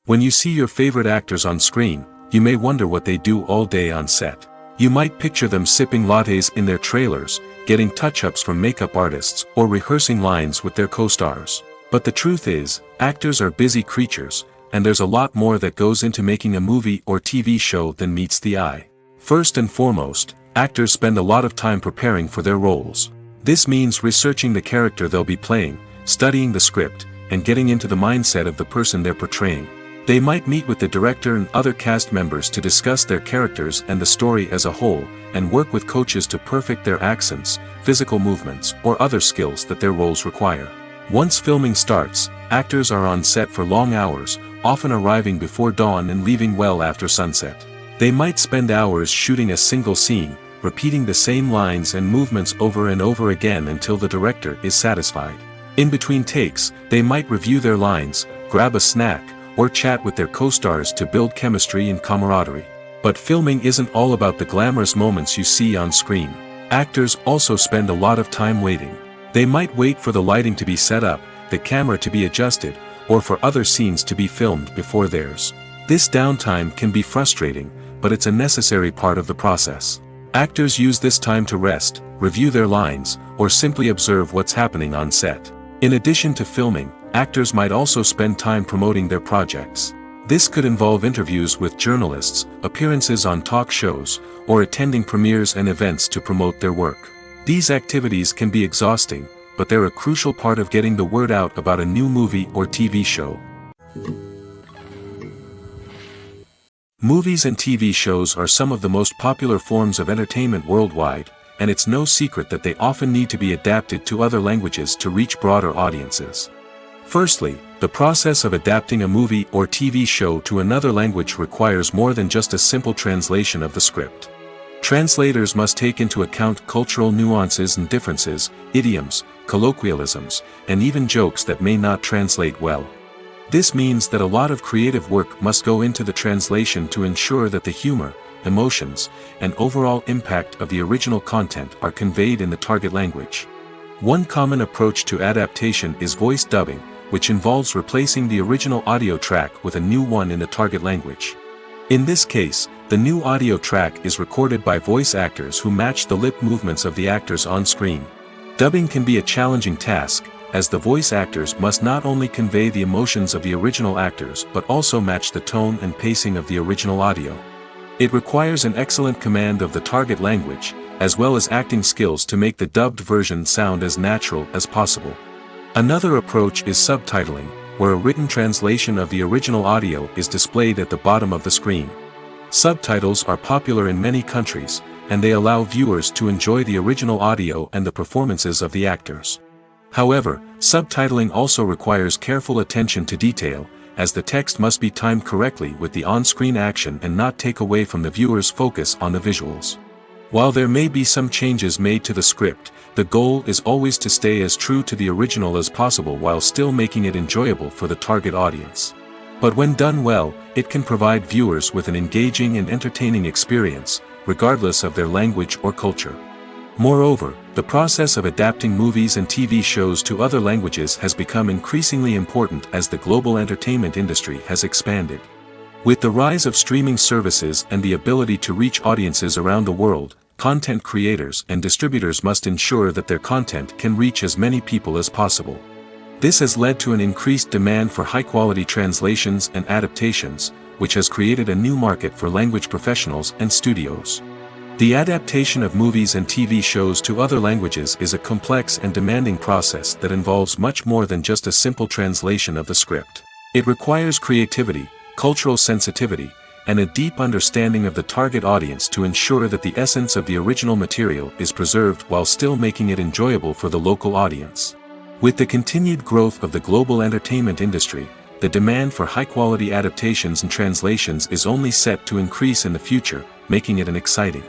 When you see your favorite actors on screen, you may wonder what they do all day on set. You might picture them sipping lattes in their trailers, getting touch-ups from makeup artists, or rehearsing lines with their co-stars. But the truth is, actors are busy creatures, and there's a lot more that goes into making a movie or TV show than meets the eye. First and foremost, actors spend a lot of time preparing for their roles. This means researching the character they'll be playing, studying the script, and getting into the mindset of the person they're portraying. They might meet with the director and other cast members to discuss their characters and the story as a whole, and work with coaches to perfect their accents, physical movements, or other skills that their roles require. Once filming starts, actors are on set for long hours, often arriving before dawn and leaving well after sunset. They might spend hours shooting a single scene, repeating the same lines and movements over and over again until the director is satisfied. In between takes, they might review their lines, grab a snack, or chat with their co-stars to build chemistry and camaraderie. But filming isn't all about the glamorous moments you see on screen. Actors also spend a lot of time waiting. They might wait for the lighting to be set up, the camera to be adjusted, or for other scenes to be filmed before theirs. This downtime can be frustrating, but it's a necessary part of the process. Actors use this time to rest, review their lines, or simply observe what's happening on set. In addition to filming, actors might also spend time promoting their projects. This could involve interviews with journalists, appearances on talk shows, or attending premieres and events to promote their work. These activities can be exhausting, but they're a crucial part of getting the word out about a new movie or TV show. Movies and TV shows are some of the most popular forms of entertainment worldwide, and it's no secret that they often need to be adapted to other languages to reach broader audiences. Firstly, the process of adapting a movie or TV show to another language requires more than just a simple translation of the script. Translators must take into account cultural nuances and differences, idioms, colloquialisms, and even jokes that may not translate well. This means that a lot of creative work must go into the translation to ensure that the humor, emotions, and overall impact of the original content are conveyed in the target language. One common approach to adaptation is voice dubbing, which involves replacing the original audio track with a new one in the target language. In this case, the new audio track is recorded by voice actors who match the lip movements of the actors on screen. Dubbing can be a challenging task, as the voice actors must not only convey the emotions of the original actors but also match the tone and pacing of the original audio. It requires an excellent command of the target language, as well as acting skills to make the dubbed version sound as natural as possible. Another approach is subtitling, where a written translation of the original audio is displayed at the bottom of the screen. Subtitles are popular in many countries, and they allow viewers to enjoy the original audio and the performances of the actors. However, subtitling also requires careful attention to detail, as the text must be timed correctly with the on-screen action and not take away from the viewer's focus on the visuals. While there may be some changes made to the script, the goal is always to stay as true to the original as possible while still making it enjoyable for the target audience. But when done well, it can provide viewers with an engaging and entertaining experience, regardless of their language or culture. Moreover, the process of adapting movies and TV shows to other languages has become increasingly important as the global entertainment industry has expanded. With the rise of streaming services and the ability to reach audiences around the world, content creators and distributors must ensure that their content can reach as many people as possible. This has led to an increased demand for high-quality translations and adaptations, which has created a new market for language professionals and studios. The adaptation of movies and TV shows to other languages is a complex and demanding process that involves much more than just a simple translation of the script. It requires creativity, cultural sensitivity, and a deep understanding of the target audience to ensure that the essence of the original material is preserved while still making it enjoyable for the local audience. With the continued growth of the global entertainment industry, the demand for high-quality adaptations and translations is only set to increase in the future, making it exciting.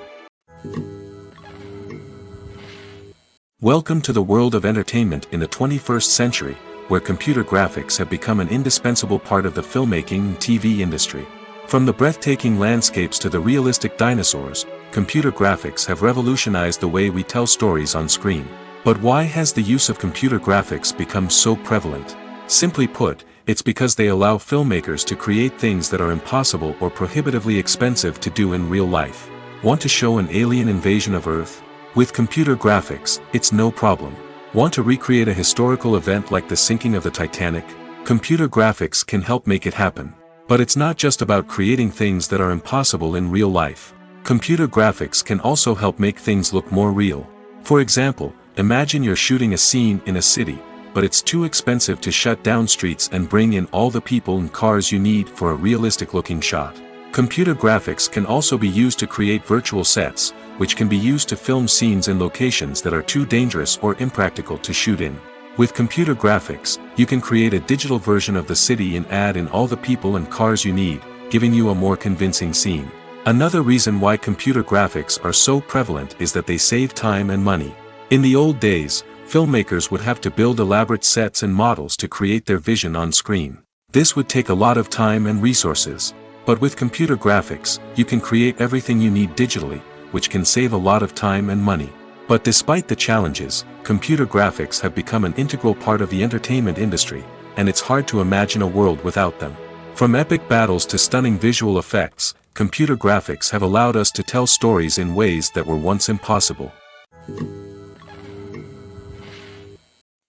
Welcome to the world of entertainment in the 21st century, where computer graphics have become an indispensable part of the filmmaking and TV industry. From the breathtaking landscapes to the realistic dinosaurs, computer graphics have revolutionized the way we tell stories on screen. But why has the use of computer graphics become so prevalent? Simply put, it's because they allow filmmakers to create things that are impossible or prohibitively expensive to do in real life. Want to show an alien invasion of Earth? With computer graphics, it's no problem. Want to recreate a historical event like the sinking of the Titanic? Computer graphics can help make it happen. But it's not just about creating things that are impossible in real life. Computer graphics can also help make things look more real. For example, imagine you're shooting a scene in a city, but it's too expensive to shut down streets and bring in all the people and cars you need for a realistic-looking shot. Computer graphics can also be used to create virtual sets, which can be used to film scenes in locations that are too dangerous or impractical to shoot in. With computer graphics, you can create a digital version of the city and add in all the people and cars you need, giving you a more convincing scene. Another reason why computer graphics are so prevalent is that they save time and money. In the old days, filmmakers would have to build elaborate sets and models to create their vision on screen. This would take a lot of time and resources. But with computer graphics, you can create everything you need digitally, which can save a lot of time and money. But despite the challenges, computer graphics have become an integral part of the entertainment industry, and it's hard to imagine a world without them. From epic battles to stunning visual effects, computer graphics have allowed us to tell stories in ways that were once impossible.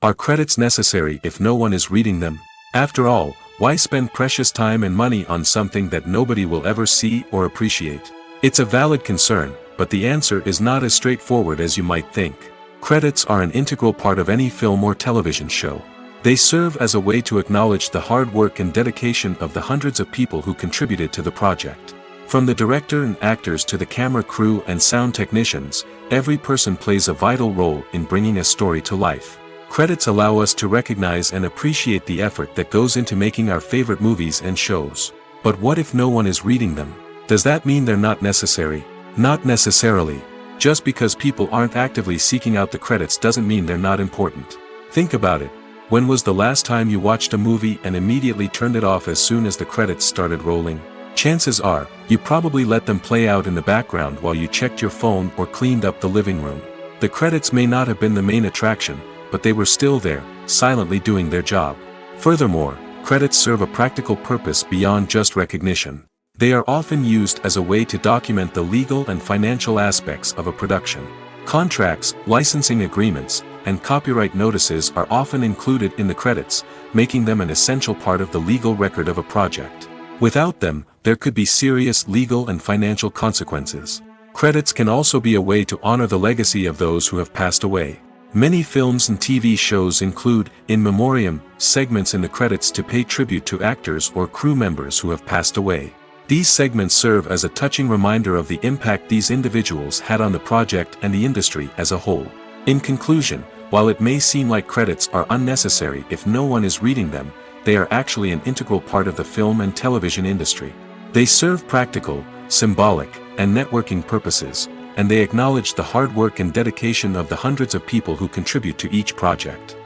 Are credits necessary if no one is reading them? After all, why spend precious time and money on something that nobody will ever see or appreciate? It's a valid concern, but the answer is not as straightforward as you might think. Credits are an integral part of any film or television show. They serve as a way to acknowledge the hard work and dedication of the hundreds of people who contributed to the project. From the director and actors to the camera crew and sound technicians, every person plays a vital role in bringing a story to life. Credits allow us to recognize and appreciate the effort that goes into making our favorite movies and shows. But what if no one is reading them? Does that mean they're not necessary? Not necessarily. Just because people aren't actively seeking out the credits doesn't mean they're not important. Think about it. When was the last time you watched a movie and immediately turned it off as soon as the credits started rolling? Chances are, you probably let them play out in the background while you checked your phone or cleaned up the living room. The credits may not have been the main attraction, but they were still there, silently doing their job. Furthermore, credits serve a practical purpose beyond just recognition. They are often used as a way to document the legal and financial aspects of a production. Contracts, licensing agreements, and copyright notices are often included in the credits, making them an essential part of the legal record of a project. Without them, there could be serious legal and financial consequences. Credits can also be a way to honor the legacy of those who have passed away. Many films and TV shows include, in memoriam, segments in the credits to pay tribute to actors or crew members who have passed away. These segments serve as a touching reminder of the impact these individuals had on the project and the industry as a whole. In conclusion, while it may seem like credits are unnecessary if no one is reading them, they are actually an integral part of the film and television industry. They serve practical, symbolic, and networking purposes, and they acknowledge the hard work and dedication of the hundreds of people who contribute to each project.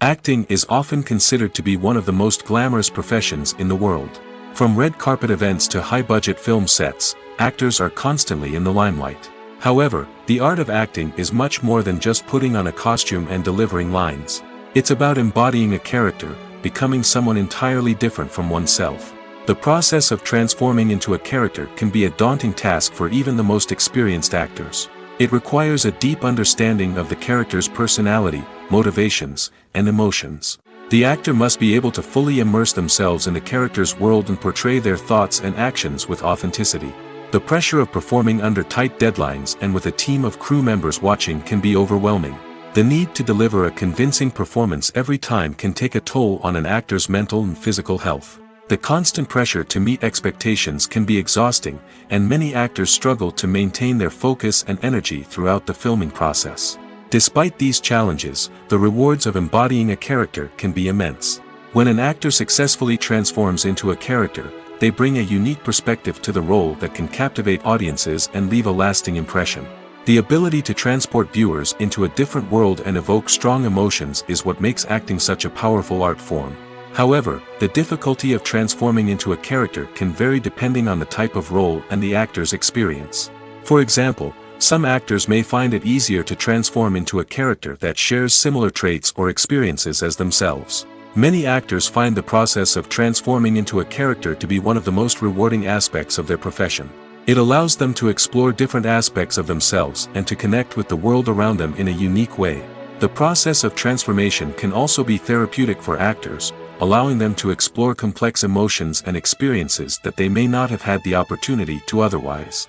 Acting is often considered to be one of the most glamorous professions in the world. From red carpet events to high-budget film sets, actors are constantly in the limelight. However, the art of acting is much more than just putting on a costume and delivering lines. It's about embodying a character, becoming someone entirely different from oneself. The process of transforming into a character can be a daunting task for even the most experienced actors. It requires a deep understanding of the character's personality, motivations, and emotions. The actor must be able to fully immerse themselves in the character's world and portray their thoughts and actions with authenticity. The pressure of performing under tight deadlines and with a team of crew members watching can be overwhelming. The need to deliver a convincing performance every time can take a toll on an actor's mental and physical health. The constant pressure to meet expectations can be exhausting, and many actors struggle to maintain their focus and energy throughout the filming process. Despite these challenges, the rewards of embodying a character can be immense. When an actor successfully transforms into a character, they bring a unique perspective to the role that can captivate audiences and leave a lasting impression. The ability to transport viewers into a different world and evoke strong emotions is what makes acting such a powerful art form. However, the difficulty of transforming into a character can vary depending on the type of role and the actor's experience. For example, some actors may find it easier to transform into a character that shares similar traits or experiences as themselves. Many actors find the process of transforming into a character to be one of the most rewarding aspects of their profession. It allows them to explore different aspects of themselves and to connect with the world around them in a unique way. The process of transformation can also be therapeutic for actors, allowing them to explore complex emotions and experiences that they may not have had the opportunity to otherwise.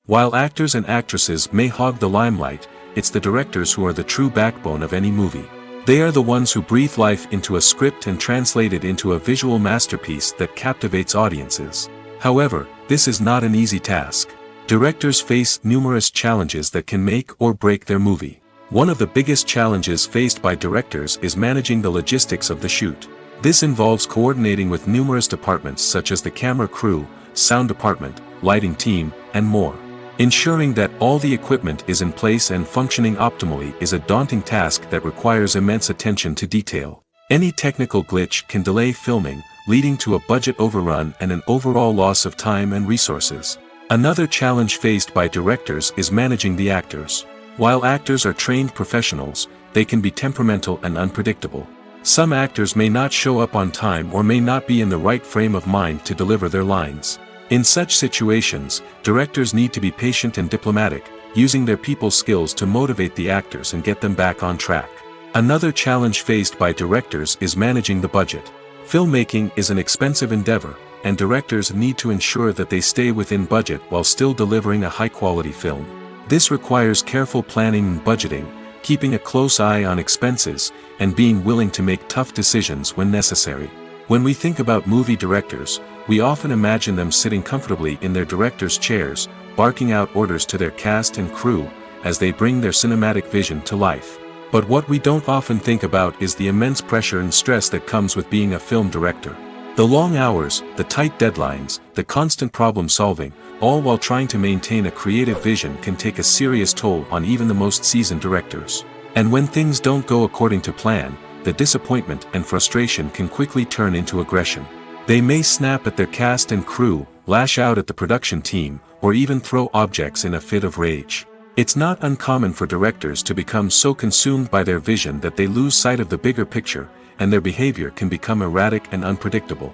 While actors and actresses may hog the limelight, it's the directors who are the true backbone of any movie. They are the ones who breathe life into a script and translate it into a visual masterpiece that captivates audiences. However, this is not an easy task. Directors face numerous challenges that can make or break their movie. One of the biggest challenges faced by directors is managing the logistics of the shoot. This involves coordinating with numerous departments such as the camera crew, sound department, lighting team, and more. Ensuring that all the equipment is in place and functioning optimally is a daunting task that requires immense attention to detail. Any technical glitch can delay filming, leading to a budget overrun and an overall loss of time and resources. Another challenge faced by directors is managing the actors. While actors are trained professionals, they can be temperamental and unpredictable. Some actors may not show up on time or may not be in the right frame of mind to deliver their lines. In such situations, directors need to be patient and diplomatic, using their people skills to motivate the actors and get them back on track. Another challenge faced by directors is managing the budget. Filmmaking is an expensive endeavor, and directors need to ensure that they stay within budget while still delivering a high-quality film. This requires careful planning and budgeting, keeping a close eye on expenses, and being willing to make tough decisions when necessary. When we think about movie directors, we often imagine them sitting comfortably in their director's chairs, barking out orders to their cast and crew, as they bring their cinematic vision to life. But what we don't often think about is the immense pressure and stress that comes with being a film director. The long hours, the tight deadlines, the constant problem solving, all while trying to maintain a creative vision can take a serious toll on even the most seasoned directors. And when things don't go according to plan, the disappointment and frustration can quickly turn into aggression. They may snap at their cast and crew, lash out at the production team, or even throw objects in a fit of rage. It's not uncommon for directors to become so consumed by their vision that they lose sight of the bigger picture, and their behavior can become erratic and unpredictable.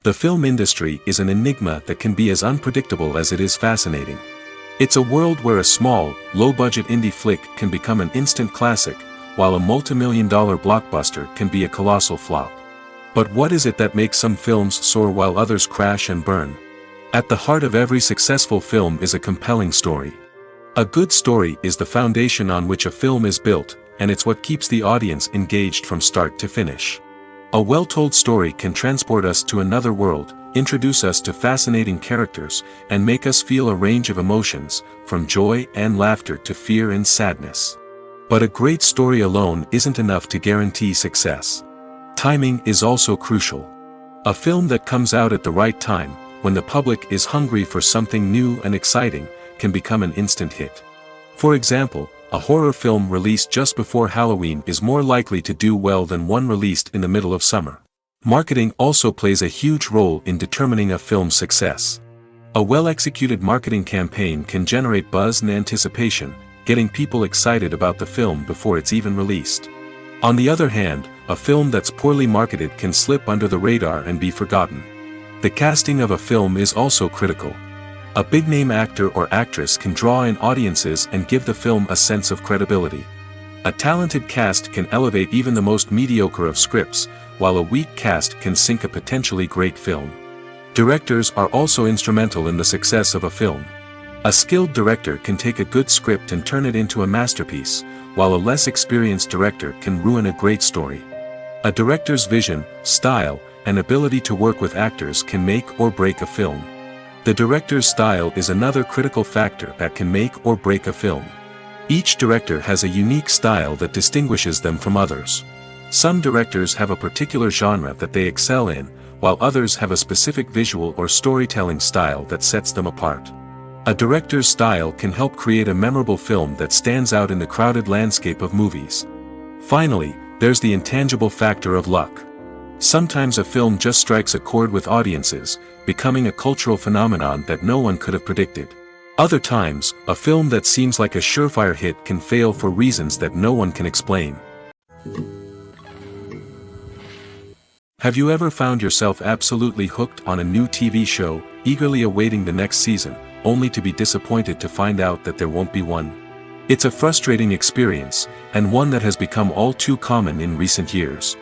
The film industry is an enigma that can be as unpredictable as it is fascinating. It's a world where a small, low-budget indie flick can become an instant classic, while a multi-million-dollar blockbuster can be a colossal flop. But what is it that makes some films soar while others crash and burn? At the heart of every successful film is a compelling story. A good story is the foundation on which a film is built, and it's what keeps the audience engaged from start to finish. A well-told story can transport us to another world, introduce us to fascinating characters, and make us feel a range of emotions, from joy and laughter to fear and sadness. But a great story alone isn't enough to guarantee success. Timing is also crucial. A film that comes out at the right time, when the public is hungry for something new and exciting, can become an instant hit. For example, a horror film released just before Halloween is more likely to do well than one released in the middle of summer. Marketing also plays a huge role in determining a film's success. A well-executed marketing campaign can generate buzz and anticipation, getting people excited about the film before it's even released. On the other hand, a film that's poorly marketed can slip under the radar and be forgotten. The casting of a film is also critical. A big-name actor or actress can draw in audiences and give the film a sense of credibility. A talented cast can elevate even the most mediocre of scripts, while a weak cast can sink a potentially great film. Directors are also instrumental in the success of a film. A skilled director can take a good script and turn it into a masterpiece, while a less experienced director can ruin a great story. A director's vision, style, and ability to work with actors can make or break a film. The director's style is another critical factor that can make or break a film. Each director has a unique style that distinguishes them from others. Some directors have a particular genre that they excel in, while others have a specific visual or storytelling style that sets them apart. A director's style can help create a memorable film that stands out in the crowded landscape of movies. Finally, there's the intangible factor of luck. Sometimes a film just strikes a chord with audiences, becoming a cultural phenomenon that no one could have predicted. Other times, a film that seems like a surefire hit can fail for reasons that no one can explain. Have you ever found yourself absolutely hooked on a new TV show, eagerly awaiting the next season, only to be disappointed to find out that there won't be one? It's a frustrating experience, and one that has become all too common in recent years.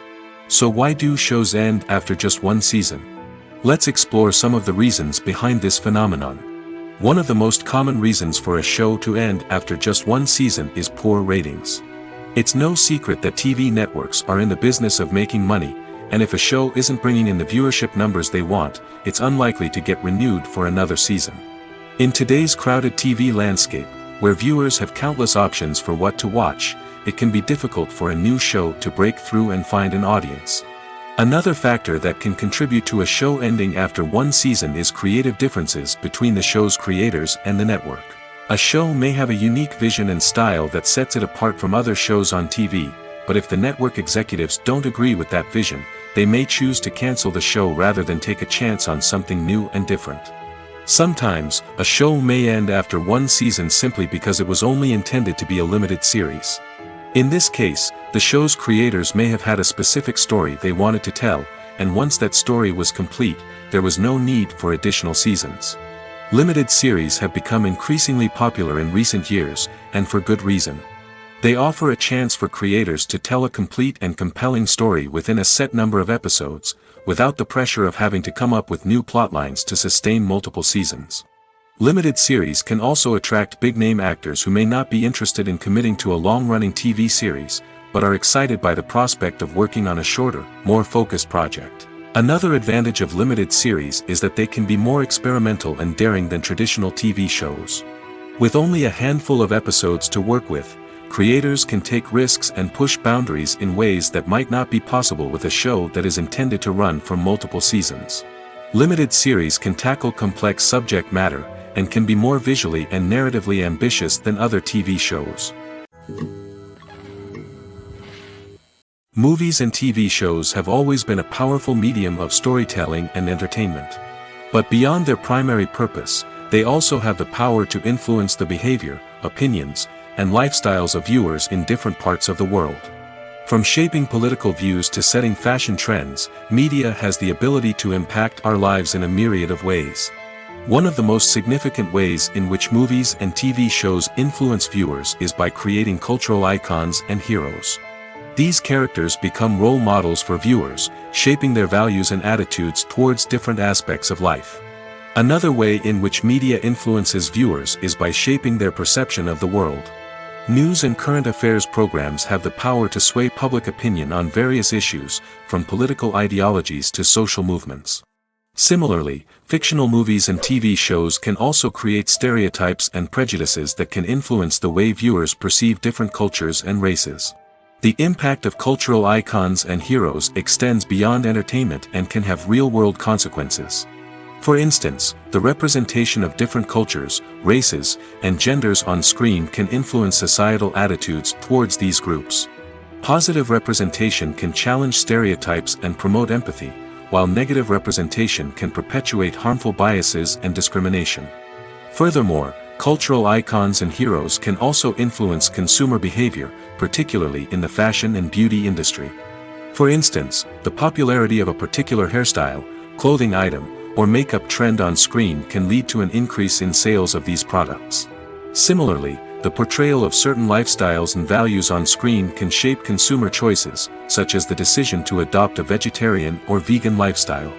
So why do shows end after just one season? Let's explore some of the reasons behind this phenomenon. One of the most common reasons for a show to end after just one season is poor ratings. It's no secret that TV networks are in the business of making money, and if a show isn't bringing in the viewership numbers they want, it's unlikely to get renewed for another season. In today's crowded TV landscape, where viewers have countless options for what to watch, it can be difficult for a new show to break through and find an audience. Another factor that can contribute to a show ending after one season is creative differences between the show's creators and the network. A show may have a unique vision and style that sets it apart from other shows on TV, but if the network executives don't agree with that vision, they may choose to cancel the show rather than take a chance on something new and different. Sometimes, a show may end after one season simply because it was only intended to be a limited series. In this case, the show's creators may have had a specific story they wanted to tell, and once that story was complete, there was no need for additional seasons. Limited series have become increasingly popular in recent years, and for good reason. They offer a chance for creators to tell a complete and compelling story within a set number of episodes, without the pressure of having to come up with new plotlines to sustain multiple seasons. Limited series can also attract big-name actors who may not be interested in committing to a long-running TV series, but are excited by the prospect of working on a shorter, more focused project. Another advantage of limited series is that they can be more experimental and daring than traditional TV shows. With only a handful of episodes to work with, creators can take risks and push boundaries in ways that might not be possible with a show that is intended to run for multiple seasons. Limited series can tackle complex subject matter, and can be more visually and narratively ambitious than other TV shows. Movies and TV shows have always been a powerful medium of storytelling and entertainment. But beyond their primary purpose, they also have the power to influence the behavior, opinions, and lifestyles of viewers in different parts of the world. From shaping political views to setting fashion trends, media has the ability to impact our lives in a myriad of ways. One of the most significant ways in which movies and TV shows influence viewers is by creating cultural icons and heroes. These characters become role models for viewers, shaping their values and attitudes towards different aspects of life. Another way in which media influences viewers is by shaping their perception of the world. News and current affairs programs have the power to sway public opinion on various issues, from political ideologies to social movements. Similarly, fictional movies and TV shows can also create stereotypes and prejudices that can influence the way viewers perceive different cultures and races. The impact of cultural icons and heroes extends beyond entertainment and can have real-world consequences. For instance, the representation of different cultures, races, and genders on screen can influence societal attitudes towards these groups. Positive representation can challenge stereotypes and promote empathy, while negative representation can perpetuate harmful biases and discrimination. Furthermore, cultural icons and heroes can also influence consumer behavior, particularly in the fashion and beauty industry. For instance, the popularity of a particular hairstyle, clothing item, or makeup trend on screen can lead to an increase in sales of these products. Similarly, the portrayal of certain lifestyles and values on screen can shape consumer choices, such as the decision to adopt a vegetarian or vegan lifestyle.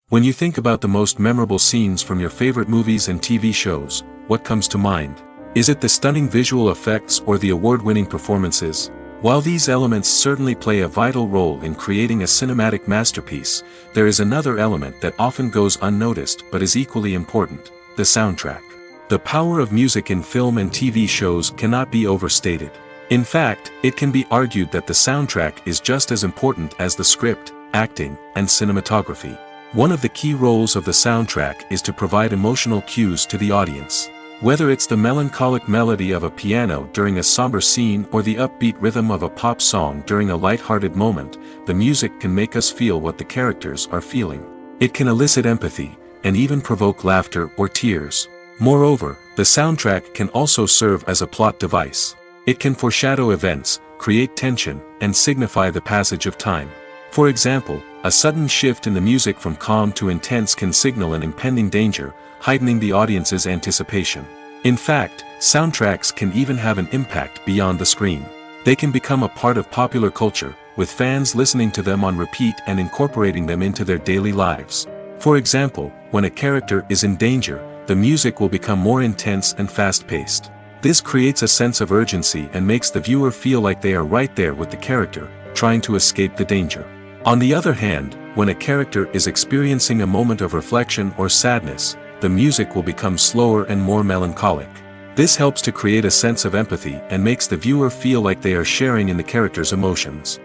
When you think about the most memorable scenes from your favorite movies and TV shows, what comes to mind? Is it the stunning visual effects or the award-winning performances? While these elements certainly play a vital role in creating a cinematic masterpiece, there is another element that often goes unnoticed but is equally important: the soundtrack. The power of music in film and TV shows cannot be overstated. In fact, it can be argued that the soundtrack is just as important as the script, acting, and cinematography. One of the key roles of the soundtrack is to provide emotional cues to the audience. Whether it's the melancholic melody of a piano during a somber scene or the upbeat rhythm of a pop song during a light-hearted moment, the music can make us feel what the characters are feeling. It can elicit empathy, and even provoke laughter or tears. Moreover, the soundtrack can also serve as a plot device. It can foreshadow events, create tension, and signify the passage of time. For example, a sudden shift in the music from calm to intense can signal an impending danger, heightening the audience's anticipation. In fact, soundtracks can even have an impact beyond the screen. They can become a part of popular culture, with fans listening to them on repeat and incorporating them into their daily lives. For example, when a character is in danger, the music will become more intense and fast-paced. This creates a sense of urgency and makes the viewer feel like they are right there with the character, trying to escape the danger. On the other hand, when a character is experiencing a moment of reflection or sadness, the music will become slower and more melancholic. This helps to create a sense of empathy and makes the viewer feel like they are sharing in the character's emotions.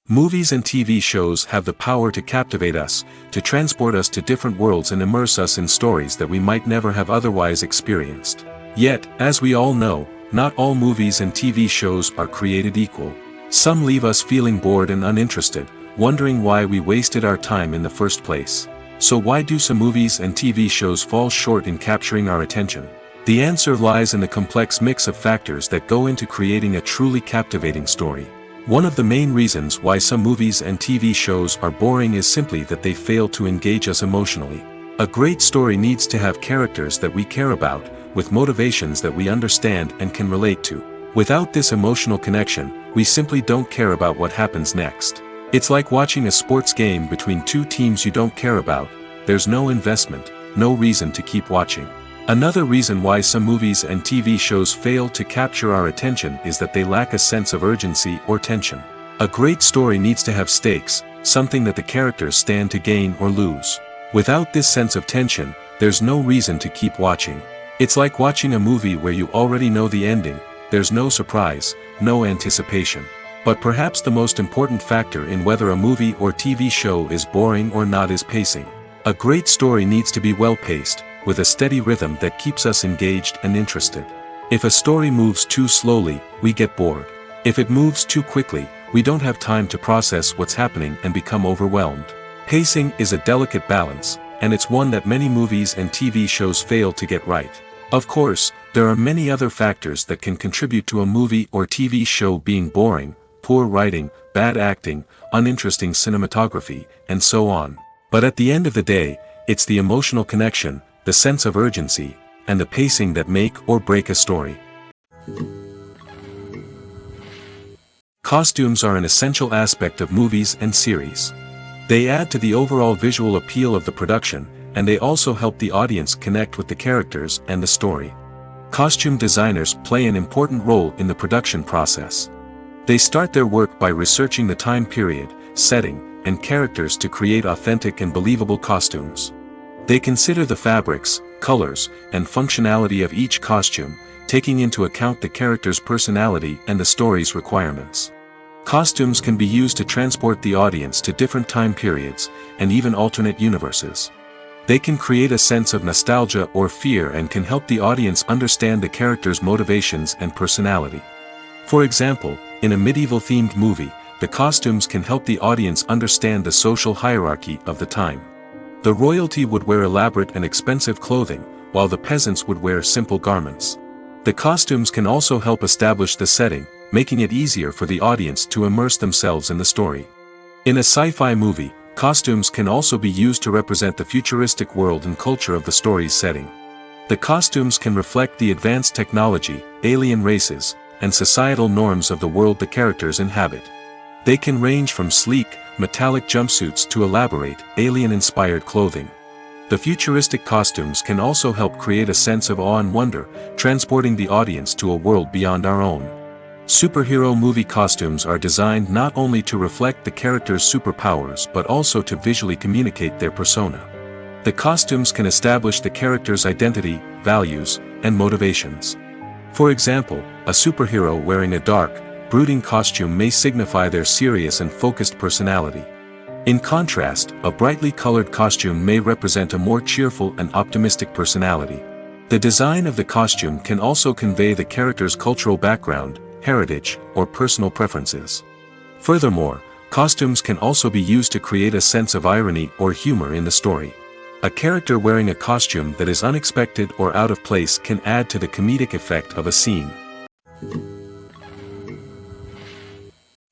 Movies and TV shows have the power to captivate us, to transport us to different worlds and immerse us in stories that we might never have otherwise experienced. Yet, as we all know, not all movies and TV shows are created equal. Some leave us feeling bored and uninterested, wondering why we wasted our time in the first place. So why do some movies and TV shows fall short in capturing our attention? The answer lies in the complex mix of factors that go into creating a truly captivating story. One of the main reasons why some movies and TV shows are boring is simply that they fail to engage us emotionally. A great story needs to have characters that we care about, with motivations that we understand and can relate to. Without this emotional connection, we simply don't care about what happens next. It's like watching a sports game between two teams you don't care about. There's no investment, no reason to keep watching. Another reason why some movies and TV shows fail to capture our attention is that they lack a sense of urgency or tension. A great story needs to have stakes, something that the characters stand to gain or lose. Without this sense of tension, there's no reason to keep watching. It's like watching a movie where you already know the ending, there's no surprise, no anticipation. But perhaps the most important factor in whether a movie or TV show is boring or not is pacing. A great story needs to be well-paced, with a steady rhythm that keeps us engaged and interested. If a story moves too slowly, we get bored. If it moves too quickly, we don't have time to process what's happening and become overwhelmed. Pacing is a delicate balance, and it's one that many movies and TV shows fail to get right. Of course, there are many other factors that can contribute to a movie or TV show being boring: poor writing, bad acting, uninteresting cinematography, and so on. But at the end of the day, it's the emotional connection, the sense of urgency, and the pacing that make or break a story. Costumes are an essential aspect of movies and series. They add to the overall visual appeal of the production, and they also help the audience connect with the characters and the story. Costume designers play an important role in the production process. They start their work by researching the time period, setting, and characters to create authentic and believable costumes. They consider the fabrics, colors, and functionality of each costume, taking into account the character's personality and the story's requirements. Costumes can be used to transport the audience to different time periods, and even alternate universes. They can create a sense of nostalgia or fear and can help the audience understand the character's motivations and personality. For example, in a medieval-themed movie, the costumes can help the audience understand the social hierarchy of the time. The royalty would wear elaborate and expensive clothing, while the peasants would wear simple garments. The costumes can also help establish the setting, making it easier for the audience to immerse themselves in the story. In a sci-fi movie, costumes can also be used to represent the futuristic world and culture of the story's setting. The costumes can reflect the advanced technology, alien races, and societal norms of the world the characters inhabit. They can range from sleek, metallic jumpsuits to elaborate, alien-inspired clothing. The futuristic costumes can also help create a sense of awe and wonder, transporting the audience to a world beyond our own. Superhero movie costumes are designed not only to reflect the character's superpowers but also to visually communicate their persona. The costumes can establish the character's identity, values, and motivations. For example, a superhero wearing a dark, brooding costume may signify their serious and focused personality. In contrast, a brightly colored costume may represent a more cheerful and optimistic personality. The design of the costume can also convey the character's cultural background, heritage, or personal preferences. Furthermore, costumes can also be used to create a sense of irony or humor in the story. A character wearing a costume that is unexpected or out of place can add to the comedic effect of a scene.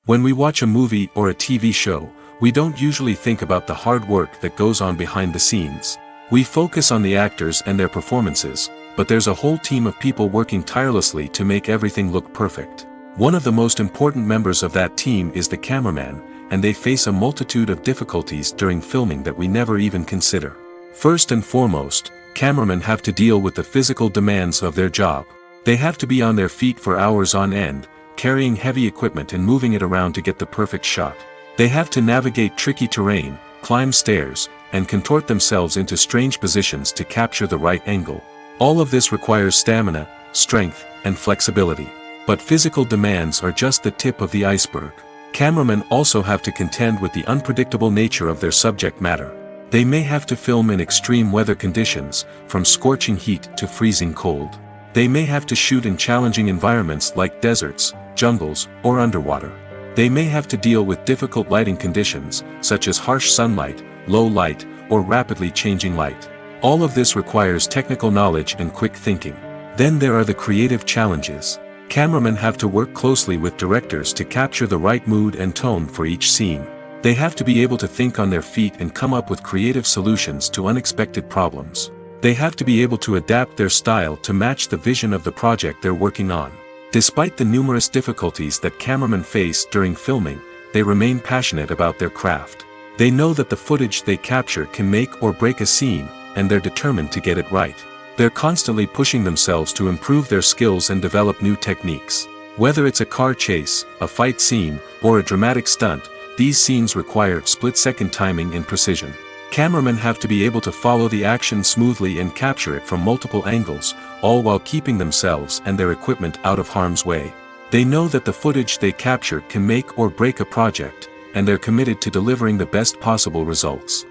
When we watch a movie or a TV show, we don't usually think about the hard work that goes on behind the scenes. We focus on the actors and their performances, but there's a whole team of people working tirelessly to make everything look perfect. One of the most important members of that team is the cameraman, and they face a multitude of difficulties during filming that we never even consider. First and foremost, cameramen have to deal with the physical demands of their job. They have to be on their feet for hours on end, carrying heavy equipment and moving it around to get the perfect shot. They have to navigate tricky terrain, climb stairs, and contort themselves into strange positions to capture the right angle. All of this requires stamina, strength, and flexibility. But physical demands are just the tip of the iceberg. Cameramen also have to contend with the unpredictable nature of their subject matter. They may have to film in extreme weather conditions, from scorching heat to freezing cold. They may have to shoot in challenging environments like deserts, jungles, or underwater. They may have to deal with difficult lighting conditions, such as harsh sunlight, low light, or rapidly changing light. All of this requires technical knowledge and quick thinking. Then there are the creative challenges. Cameramen have to work closely with directors to capture the right mood and tone for each scene. They have to be able to think on their feet and come up with creative solutions to unexpected problems. They have to be able to adapt their style to match the vision of the project they're working on. Despite the numerous difficulties that cameramen face during filming, they remain passionate about their craft. They know that the footage they capture can make or break a scene, and they're determined to get it right. They're constantly pushing themselves to improve their skills and develop new techniques. Whether it's a car chase, a fight scene, or a dramatic stunt, these scenes require split-second timing and precision. Cameramen have to be able to follow the action smoothly and capture it from multiple angles, all while keeping themselves and their equipment out of harm's way. They know that the footage they capture can make or break a project, and they're committed to delivering the best possible results.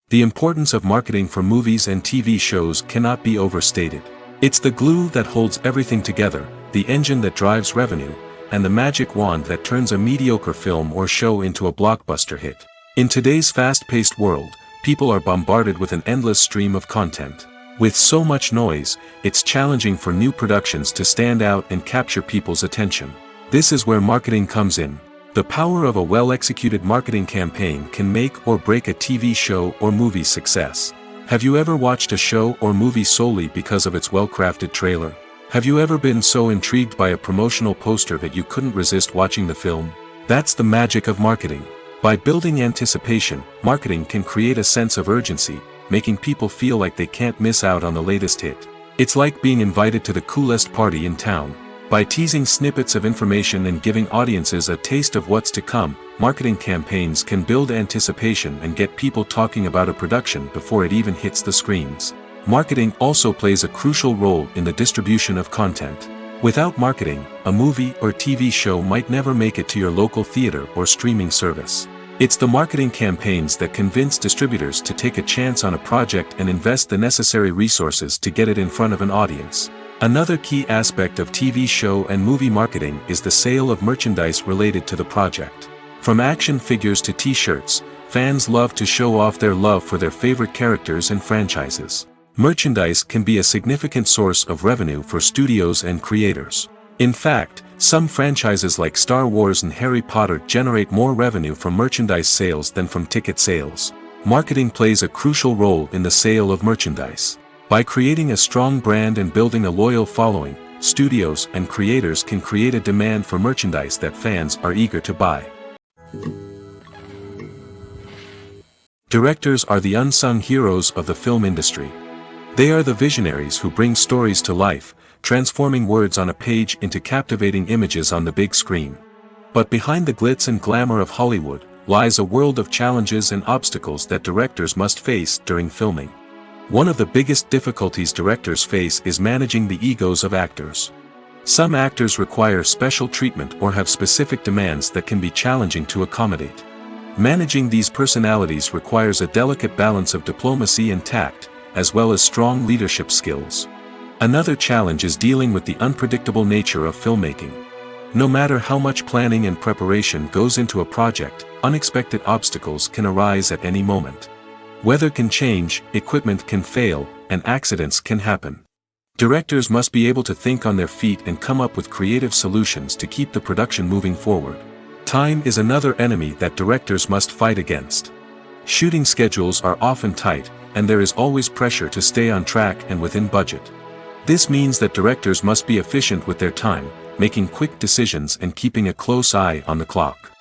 The importance of marketing for movies and TV shows cannot be overstated. It's the glue that holds everything together, the engine that drives revenue, and the magic wand that turns a mediocre film or show into a blockbuster hit. In today's fast-paced world, people are bombarded with an endless stream of content. With so much noise, it's challenging for new productions to stand out and capture people's attention. This is where marketing comes in. The power of a well-executed marketing campaign can make or break a TV show or movie's success. Have you ever watched a show or movie solely because of its well-crafted trailer? Have you ever been so intrigued by a promotional poster that you couldn't resist watching the film? That's the magic of marketing. By building anticipation, marketing can create a sense of urgency, making people feel like they can't miss out on the latest hit. It's like being invited to the coolest party in town. By teasing snippets of information and giving audiences a taste of what's to come, marketing campaigns can build anticipation and get people talking about a production before it even hits the screens. Marketing also plays a crucial role in the distribution of content. Without marketing, a movie or TV show might never make it to your local theater or streaming service. It's the marketing campaigns that convince distributors to take a chance on a project and invest the necessary resources to get it in front of an audience. Another key aspect of TV show and movie marketing is the sale of merchandise related to the project. From action figures to t-shirts, fans love to show off their love for their favorite characters and franchises. Merchandise can be a significant source of revenue for studios and creators. In fact, some franchises like Star Wars and Harry Potter generate more revenue from merchandise sales than from ticket sales. Marketing plays a crucial role in the sale of merchandise. By creating a strong brand and building a loyal following, studios and creators can create a demand for merchandise that fans are eager to buy. Directors are the unsung heroes of the film industry. They are the visionaries who bring stories to life, transforming words on a page into captivating images on the big screen. But behind the glitz and glamour of Hollywood, lies a world of challenges and obstacles that directors must face during filming. One of the biggest difficulties directors face is managing the egos of actors. Some actors require special treatment or have specific demands that can be challenging to accommodate. Managing these personalities requires a delicate balance of diplomacy and tact, as well as strong leadership skills. Another challenge is dealing with the unpredictable nature of filmmaking. No matter how much planning and preparation goes into a project, unexpected obstacles can arise at any moment. Weather can change, equipment can fail, and accidents can happen. Directors must be able to think on their feet and come up with creative solutions to keep the production moving forward. Time is another enemy that directors must fight against. Shooting schedules are often tight, and there is always pressure to stay on track and within budget. This means that directors must be efficient with their time, making quick decisions and keeping a close eye on the clock.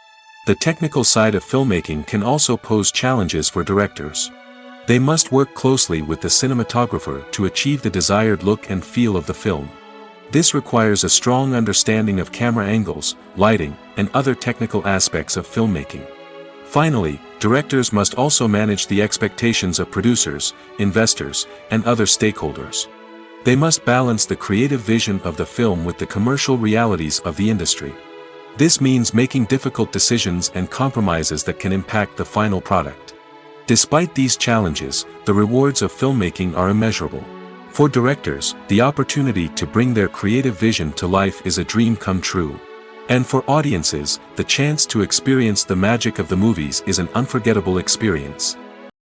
The technical side of filmmaking can also pose challenges for directors. They must work closely with the cinematographer to achieve the desired look and feel of the film. This requires a strong understanding of camera angles, lighting, and other technical aspects of filmmaking. Finally, directors must also manage the expectations of producers, investors, and other stakeholders. They must balance the creative vision of the film with the commercial realities of the industry. This means making difficult decisions and compromises that can impact the final product. Despite these challenges, the rewards of filmmaking are immeasurable. For directors, the opportunity to bring their creative vision to life is a dream come true. And for audiences, the chance to experience the magic of the movies is an unforgettable experience.